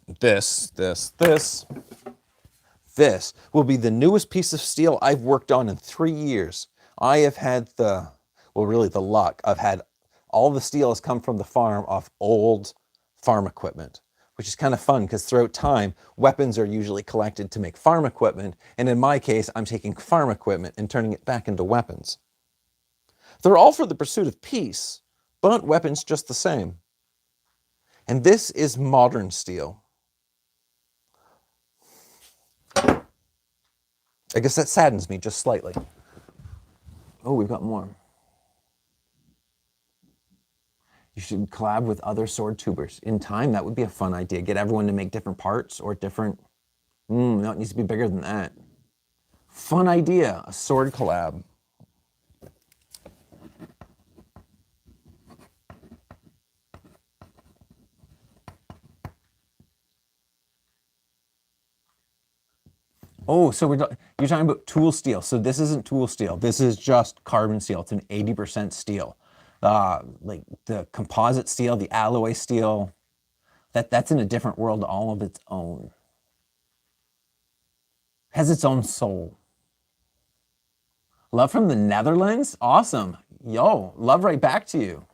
will be the newest piece of steel I've worked on in 3 years. I have had the luck. I've had all the steel has come from the farm off old farm equipment, which is kind of fun because throughout time, weapons are usually collected to make farm equipment. And in my case, I'm taking farm equipment and turning it back into weapons. They're all for the pursuit of peace, but weapons just the same. And this is modern steel. I guess that saddens me just slightly. Oh, we've got more. You should collab with other sword tubers. In time, that would be a fun idea. Get everyone to make different parts or different... no, it needs to be bigger than that. Fun idea, a sword collab. Oh, so you're talking about tool steel. So this isn't tool steel. This is just carbon steel. It's an 80% steel. Like the composite steel, the alloy steel, that's in a different world all of its own. Has its own soul. Love from the Netherlands? Awesome. Yo, love right back to you.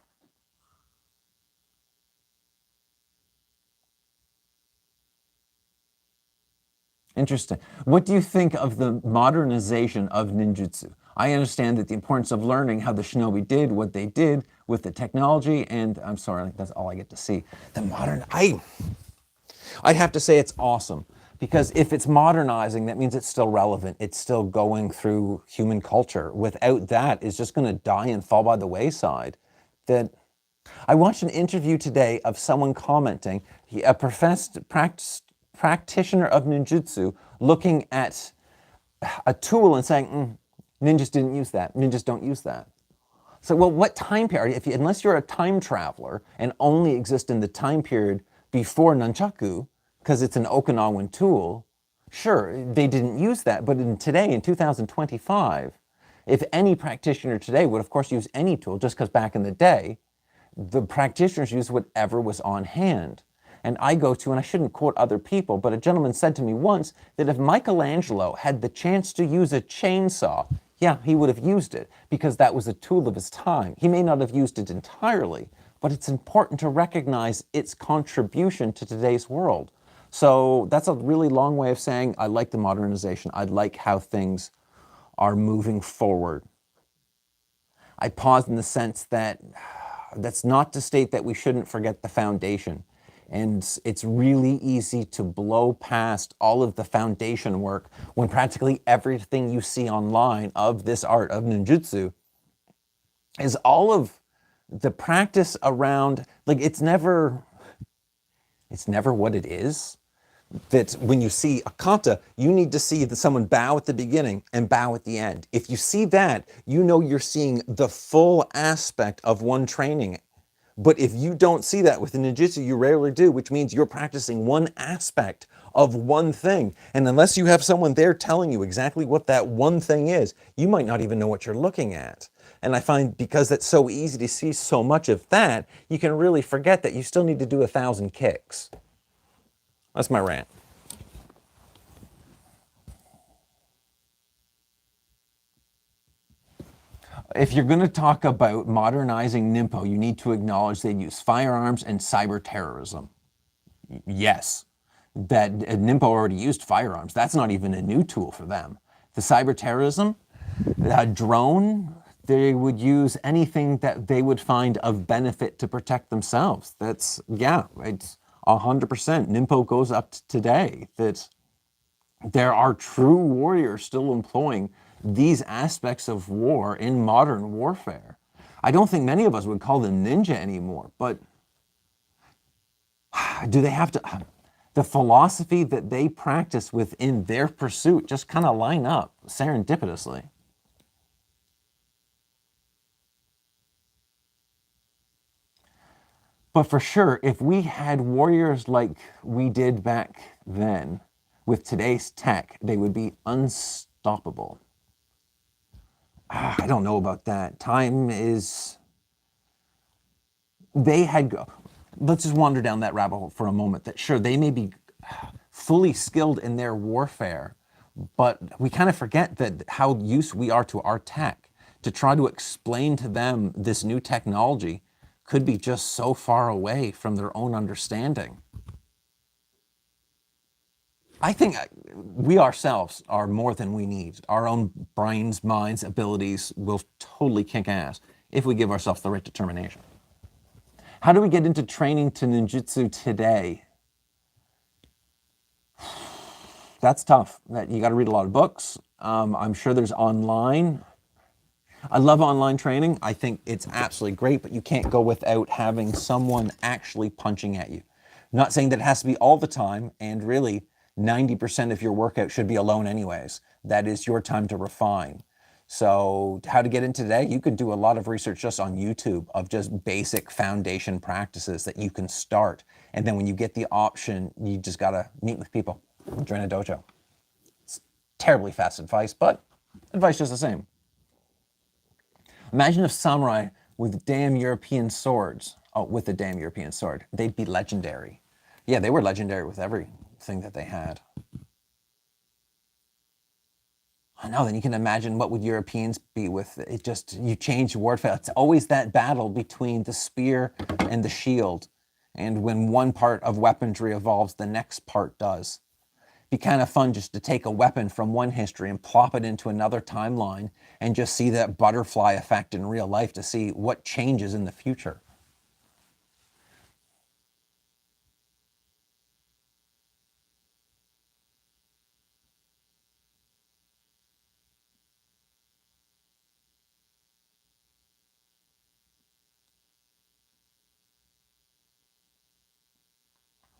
Interesting. What do you think of the modernization of ninjutsu? I understand that the importance of learning how the shinobi did what they did with the technology, and I'm sorry, that's all I get to see. The modern, I'd have to say it's awesome because if it's modernizing, that means it's still relevant. It's still going through human culture. Without that, it's just going to die and fall by the wayside. That I watched an interview today of someone commenting, a professed practitioner of ninjutsu, looking at a tool and saying, ninjas didn't use that. Ninjas don't use that. So, well, what time period? Unless you're a time traveler and only exist in the time period before nunchaku, because it's an Okinawan tool, sure, they didn't use that. But today, in 2025, if any practitioner today would, of course, use any tool, just because back in the day, the practitioners used whatever was on hand. And I go to, and I shouldn't quote other people, but a gentleman said to me once that if Michelangelo had the chance to use a chainsaw, yeah, he would have used it because that was a tool of his time. He may not have used it entirely, but it's important to recognize its contribution to today's world. So that's a really long way of saying I like the modernization. I like how things are moving forward. I pause in the sense that that's not to state that we shouldn't forget the foundation. And it's really easy to blow past all of the foundation work when practically everything you see online of this art of ninjutsu is all of the practice around, like it's never what it is. That when you see a kata, you need to see that someone bow at the beginning and bow at the end. If you see that, you know you're seeing the full aspect of one training. But if you don't see that with the ninjutsu, you rarely do, which means you're practicing one aspect of one thing. And unless you have someone there telling you exactly what that one thing is, you might not even know what you're looking at. And I find because it's so easy to see so much of that, you can really forget that you still need to do 1,000 kicks. That's my rant. If you're going to talk about modernizing Ninpo, you need to acknowledge they use firearms and cyber terrorism. Yes, that Ninpo already used firearms. That's not even a new tool for them. The cyber terrorism, a drone, they would use anything that they would find of benefit to protect themselves. That's, yeah, it's 100%. Ninpo goes up to today that there are true warriors still employing these aspects of war in modern warfare. I don't think many of us would call them ninja anymore, but do they have to, the philosophy that they practice within their pursuit just kind of line up serendipitously. But for sure, if we had warriors like we did back then, with today's tech, they would be unstoppable. I don't know about that. Time is, they had, let's just wander down that rabbit hole for a moment. That sure, they may be fully skilled in their warfare, but we kind of forget that how used we are to our tech. To try to explain to them this new technology could be just so far away from their own understanding. I think we ourselves are more than we need. Our own brains, minds, abilities will totally kick ass if we give ourselves the right determination. How do we get into training to ninjutsu today? That's tough. You got to read a lot of books. I'm sure there's online. I love online training. I think it's absolutely great, but you can't go without having someone actually punching at you. Not saying that it has to be all the time, and really 90% of your workout should be alone anyways. That is your time to refine. So how to get in today? You can do a lot of research just on YouTube of just basic foundation practices that you can start. And then when you get the option, you just gotta meet with people, join a dojo. It's terribly fast advice, but advice just the same. Imagine if samurai with damn European swords, with a damn European sword, they'd be legendary. Yeah, they were legendary with everything that they had. I know, then you can imagine what would Europeans be with it. Just, you change warfare. It's always that battle between the spear and the shield. And when one part of weaponry evolves, the next part does. Be kind of fun just to take a weapon from one history and plop it into another timeline and just see that butterfly effect in real life to see what changes in the future.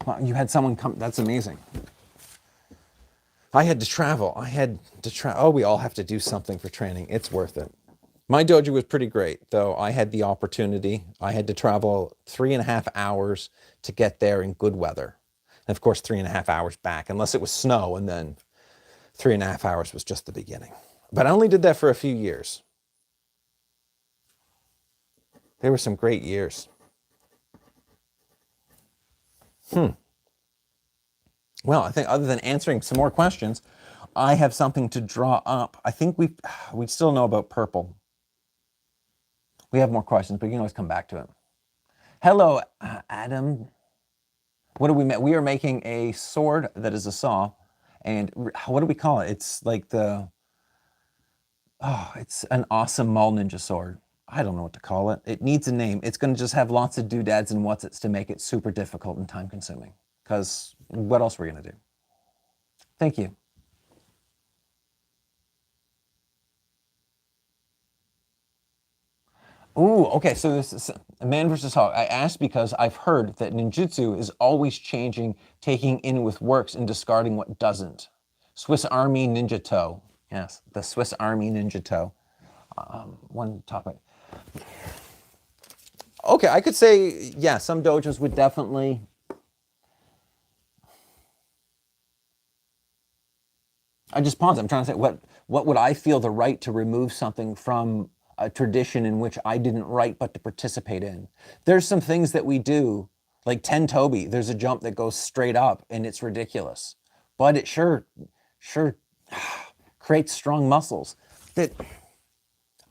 Wow, you had someone come, that's amazing. I had to travel. Oh, we all have to do something for training. It's worth it. My dojo was pretty great, though I had the opportunity. I had to travel 3.5 hours to get there in good weather. And of course, 3.5 hours back, unless it was snow, and then 3.5 hours was just the beginning. But I only did that for a few years. There were some great years. Well, I think other than answering some more questions, I have something to draw up. I think we still know about purple. We have more questions, but you can always come back to it. Hello, Adam. What do we make? We are making a sword that is a saw. And what do we call it? It's like it's an awesome Mall Ninja sword. I don't know what to call it. It needs a name. It's going to just have lots of doodads and what's-its to make it super difficult and time-consuming. Because what else are we going to do? Thank you. Ooh, okay, so this is Man versus Hog. I asked because I've heard that ninjutsu is always changing, taking in with works and discarding what doesn't. Swiss Army Ninja Toe. Yes, the Swiss Army Ninja Toe. One topic. Okay, I could say, yeah, some dojos would definitely... I just paused. I'm trying to say, what would I feel the right to remove something from a tradition in which I didn't write but to participate in? There's some things that we do, like Ten Toby. There's a jump that goes straight up and it's ridiculous, but it sure creates strong muscles. That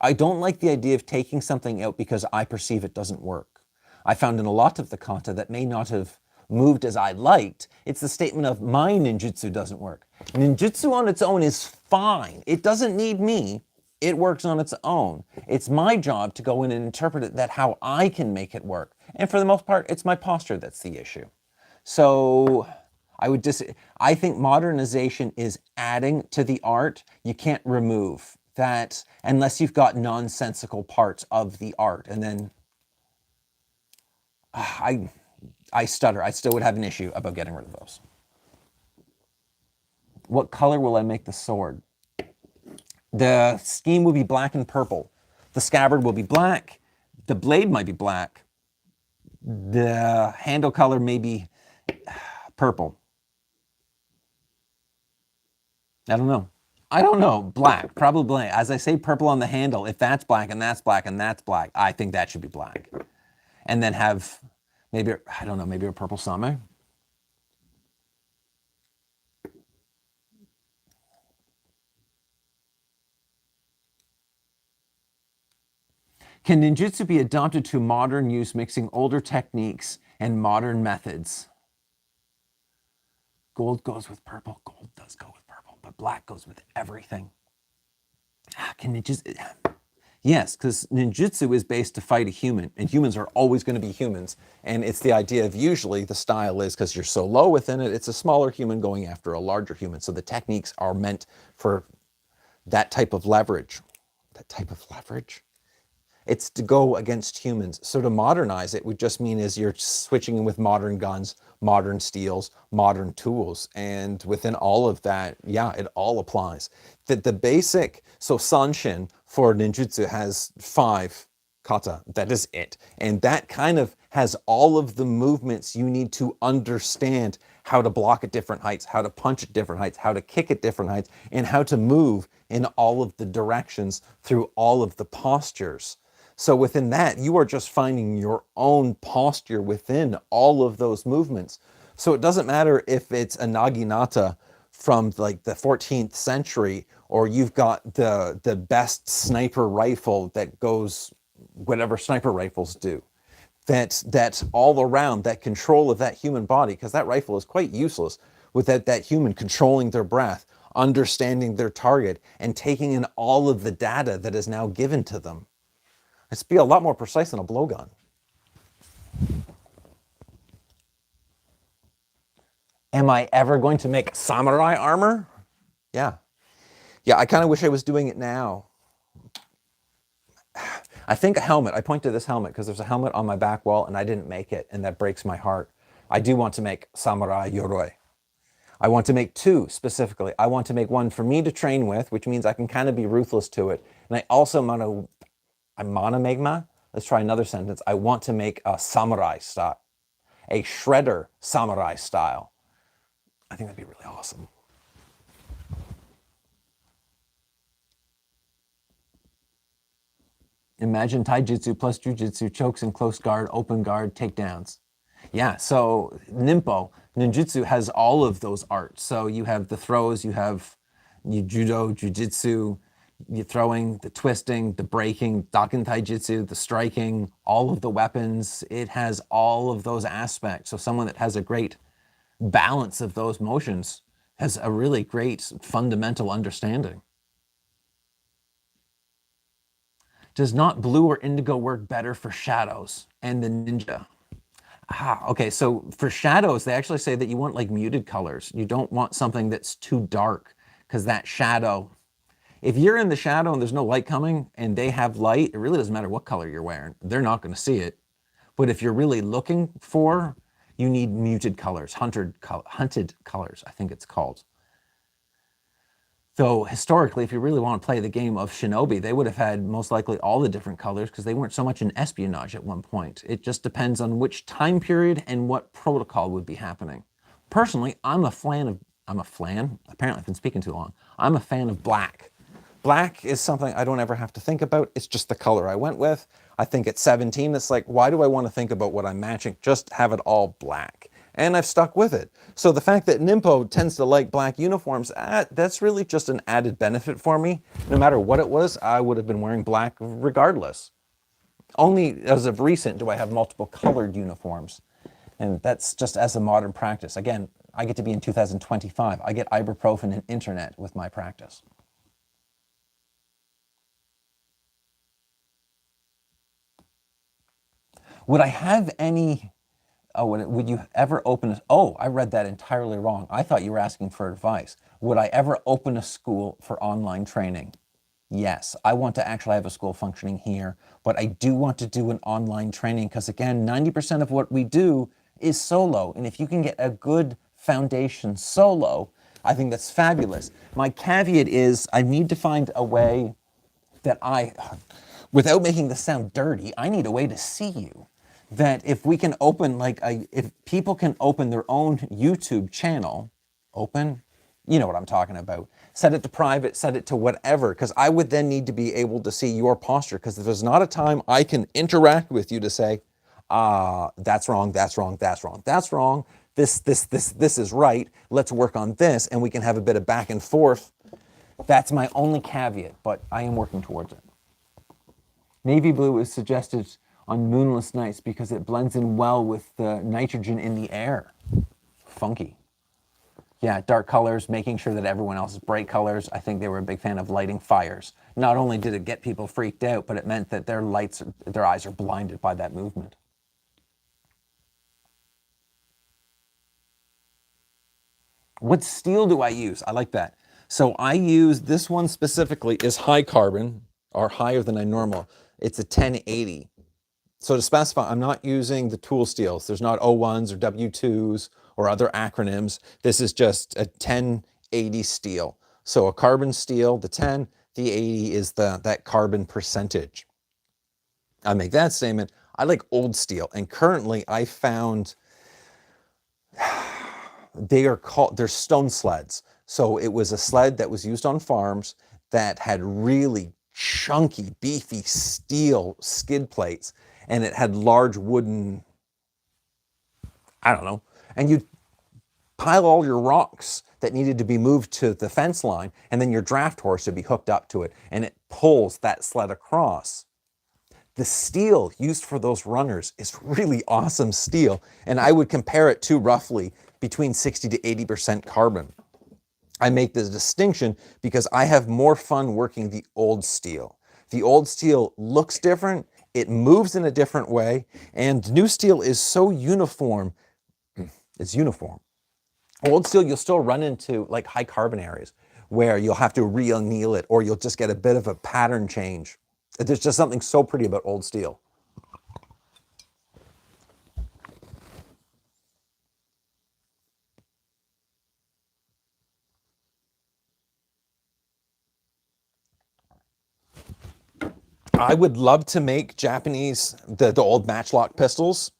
I don't like the idea of taking something out because I perceive it doesn't work. I found in a lot of the kata that may not have moved as I liked. It's the statement of my ninjutsu doesn't work. Ninjutsu on its own is fine. It doesn't need me. It works on its own. It's my job to go in and interpret it that how I can make it work. And for the most part, it's my posture that's the issue. So I think modernization is adding to the art. You can't remove that unless you've got nonsensical parts of the art. And then I stutter. I still would have an issue about getting rid of those. What color will I make the sword? The scheme will be black and purple. The scabbard will be black. The blade might be black. The handle color may be purple. I don't know. Black, probably. As I say, purple on the handle. If that's black and that's black and that's black, I think that should be black. And then have maybe, I don't know, maybe a purple same. Can ninjutsu be adopted to modern use, mixing older techniques and modern methods? Gold goes with purple. Gold does go with purple, but black goes with everything. Can it just... Yes, because ninjutsu is based to fight a human, and humans are always going to be humans. And it's the idea of usually the style is, because you're so low within it, it's a smaller human going after a larger human. So the techniques are meant for that type of leverage. That type of leverage? It's to go against humans. So to modernize it would just mean is you're switching in with modern guns, modern steels, modern tools. And within all of that, yeah, it all applies. The basic, so Sanshin for ninjutsu has 5 kata. That is it. And that kind of has all of the movements you need to understand how to block at different heights, how to punch at different heights, how to kick at different heights, and how to move in all of the directions through all of the postures. So within that, you are just finding your own posture within all of those movements. So it doesn't matter if it's a naginata from like the 14th century, or you've got the best sniper rifle that goes whatever sniper rifles do. That's all around that control of that human body, because that rifle is quite useless without that human controlling their breath, understanding their target, and taking in all of the data that is now given to them. It's be a lot more precise than a blowgun. Am I ever going to make samurai armor? Yeah. Yeah, I kind of wish I was doing it now. I think a helmet. I point to this helmet because there's a helmet on my back wall and I didn't make it, and that breaks my heart. I do want to make samurai yoroi. I want to make two specifically. I want to make one for me to train with, which means I can kind of be ruthless to it. And I also want to megma. Let's try another sentence. I want to make a samurai style, a shredder samurai style. I think that'd be really awesome. Imagine taijutsu plus jujitsu, chokes in close guard, open guard, takedowns. Yeah, so ninjutsu has all of those arts. So you have the throws, you have judo, jujitsu, you throwing, the twisting, the breaking, daken taijutsu, the striking, all of the weapons. It has all of those aspects. So someone that has a great balance of those motions has a really great fundamental understanding. Does not blue or indigo work better for shadows and the ninja? Okay, so for shadows, they actually say that you want like muted colors. You don't want something that's too dark, because that shadow, if you're in the shadow and there's no light coming and they have light, it really doesn't matter what color you're wearing. They're not going to see it. But if you're really looking for, you need muted colors, hunted colors, I think it's called. So historically, if you really want to play the game of Shinobi, they would have had most likely all the different colors because they weren't so much in espionage at one point. It just depends on which time period and what protocol would be happening. Personally, apparently I've been speaking too long. I'm a fan of black. Black is something I don't ever have to think about. It's just the color I went with. I think at 17, it's like, why do I want to think about what I'm matching? Just have it all black. And I've stuck with it. So the fact that Nimpo tends to like black uniforms, that's really just an added benefit for me. No matter what it was, I would have been wearing black regardless. Only as of recent do I have multiple colored uniforms. And that's just as a modern practice. Again, I get to be in 2025. I get ibuprofen and internet with my practice. Would I have any... Oh, would you ever open a... Oh, I read that entirely wrong. I thought you were asking for advice. Would I ever open a school for online training? Yes, I want to actually have a school functioning here, but I do want to do an online training because, again, 90% of what we do is solo. And if you can get a good foundation solo, I think that's fabulous. My caveat is I need to find a way that without making this sound dirty, I need a way to see you. That if we can open, if people can open their own YouTube channel, you know what I'm talking about. Set it to private, set it to whatever, because I would then need to be able to see your posture, because if there's not a time I can interact with you to say, that's wrong, that's wrong, that's wrong, that's wrong, this is right, let's work on this, and we can have a bit of back and forth. That's my only caveat, but I am working towards it. Navy blue is suggested on moonless nights because it blends in well with the nitrogen in the air. Funky. Yeah, dark colors, making sure that everyone else is bright colors. I think they were a big fan of lighting fires. Not only did it get people freaked out, but it meant that their eyes are blinded by that movement. What steel do I use? I like that. So I use, this one specifically is high carbon, or higher than I normal. It's a 1080. So to specify, I'm not using the tool steels. There's not O1s or W2s or other acronyms. This is just a 1080 steel. So a carbon steel, the 10, the 80 is that carbon percentage. I make that statement. I like old steel. And currently I found they're stone sleds. So it was a sled that was used on farms that had really chunky, beefy steel skid plates. And it had large wooden, I don't know, and you'd pile all your rocks that needed to be moved to the fence line, and then your draft horse would be hooked up to it, and it pulls that sled across. The steel used for those runners is really awesome steel, and I would compare it to roughly between 60 to 80% carbon. I make this distinction because I have more fun working the old steel. The old steel looks different, it moves in a different way, and new steel is so uniform. It's uniform. Old steel, you'll still run into like high carbon areas where you'll have to re-anneal it, or you'll just get a bit of a pattern change. There's just something so pretty about old steel. I would love to make Japanese, the old matchlock pistols,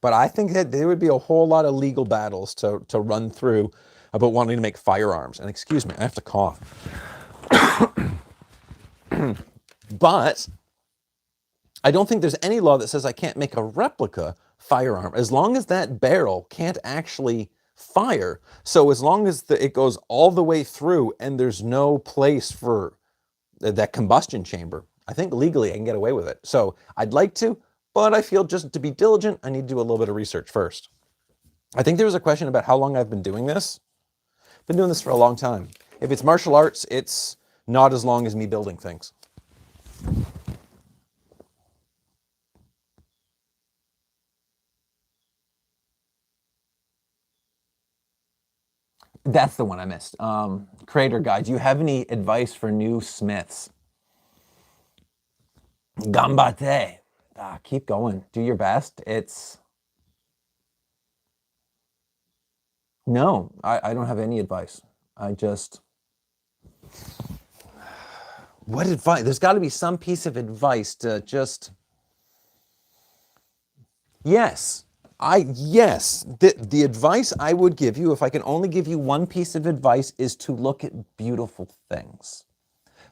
but I think that there would be a whole lot of legal battles to run through about wanting to make firearms. And excuse me, I have to cough. But I don't think there's any law that says I can't make a replica firearm as long as that barrel can't actually fire. So as long as it goes all the way through and there's no place for that combustion chamber, I think legally I can get away with it. So I'd like to, but I feel just to be diligent, I need to do a little bit of research first. I think there was a question about how long I've been doing this. I've been doing this for a long time. If it's martial arts, it's not as long as me building things. That's the one I missed. Creator guide, do you have any advice for new smiths? Gambate. Keep going. Do your best. No, I don't have any advice. What advice? There's got to be some piece of advice to just, yes. The advice I would give you, if I can only give you one piece of advice, is to look at beautiful things.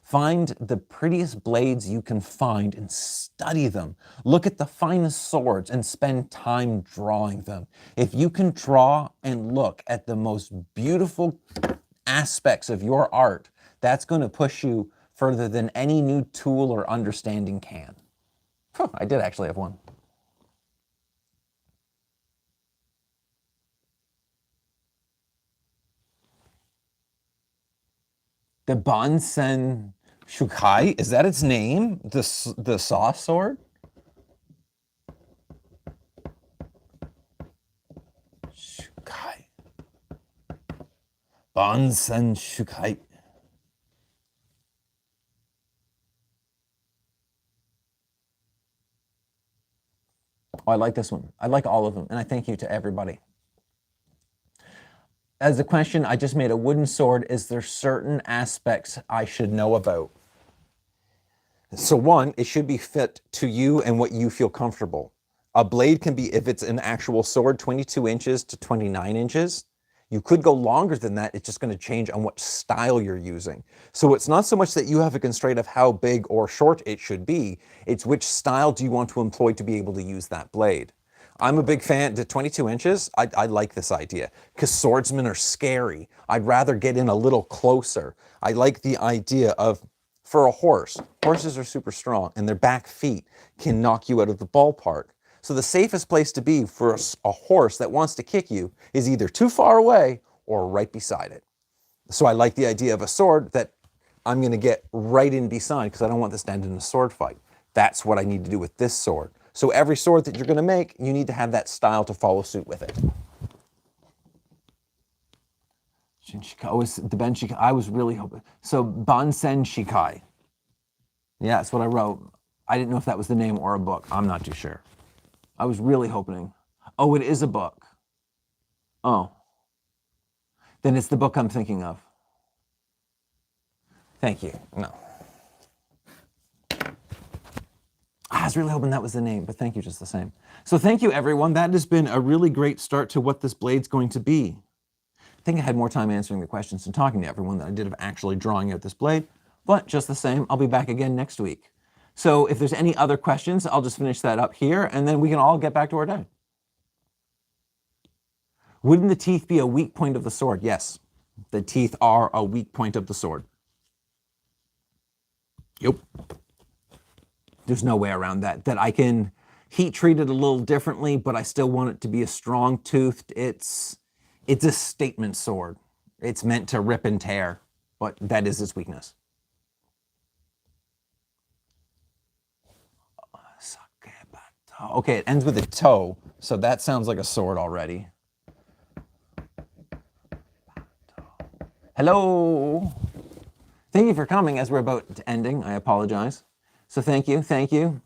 Find the prettiest blades you can find and study them. Look at the finest swords and spend time drawing them. If you can draw and look at the most beautiful aspects of your art, that's going to push you further than any new tool or understanding can. I did actually have one. The Bansen Shukai, is that its name? The saw sword? Shukai. Bansen Shukai. Oh, I like this one. I like all of them, and I thank you to everybody. As a question, I just made a wooden sword. Is there certain aspects I should know about? So one, it should be fit to you and what you feel comfortable. A blade can be, if it's an actual sword, 22 inches to 29 inches. You could go longer than that. It's just going to change on what style you're using. So it's not so much that you have a constraint of how big or short it should be. It's which style do you want to employ to be able to use that blade. I'm a big fan to 22 inches. I like this idea because swordsmen are scary. I'd rather get in a little closer. I like the idea of, for a horse, horses are super strong and their back feet can knock you out of the ballpark. So the safest place to be for a horse that wants to kick you is either too far away or right beside it. So I like the idea of a sword that I'm going to get right in beside because I don't want this to end in a sword fight. That's what I need to do with this sword. So every sword that you're going to make, you need to have that style to follow suit with it. I was really hoping. So Bansen Shikai. Yeah, that's what I wrote. I didn't know if that was the name or a book. I'm not too sure. I was really hoping. Oh, it is a book. Oh. Then it's the book I'm thinking of. Thank you. No. I was really hoping that was the name, but thank you just the same. So thank you, everyone. That has been a really great start to what this blade's going to be. I think I had more time answering the questions and talking to everyone than I did of actually drawing out this blade, but just the same, I'll be back again next week. So if there's any other questions, I'll just finish that up here, and then we can all get back to our day. Wouldn't the teeth be a weak point of the sword? Yes, the teeth are a weak point of the sword. Yep. There's no way around that. That I can heat treat it a little differently, but I still want it to be a strong toothed. It's It's a statement sword. It's meant to rip and tear, but that is its weakness. Okay, it ends with a toe, so that sounds like a sword already. Hello. Thank you for coming as we're about to ending. I apologize. So thank you, thank you.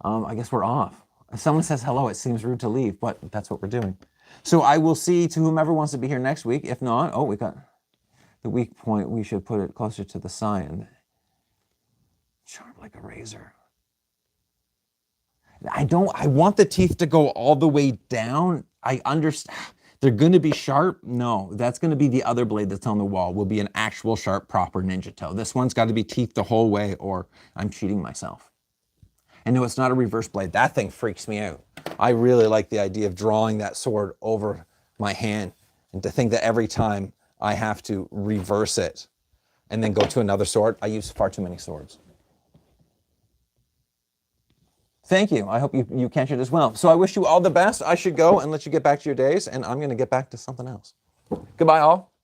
I guess we're off. If someone says hello, it seems rude to leave, but that's what we're doing. So I will see to whomever wants to be here next week. If not, oh, we got the weak point. We should put it closer to the side. Sharp like a razor. I want the teeth to go all the way down. I understand. They're going to be sharp. No, that's going to be the other blade that's on the wall. Will be an actual sharp, proper ninja toe. This one's got to be teeth the whole way or I'm cheating myself. And no, it's not a reverse blade. That thing freaks me out. I really like the idea of drawing that sword over my hand and to think that every time I have to reverse it and then go to another sword. I use far too many swords. Thank you. I hope you catch it as well. So I wish you all the best. I should go and let you get back to your days, and I'm going to get back to something else. Goodbye, all.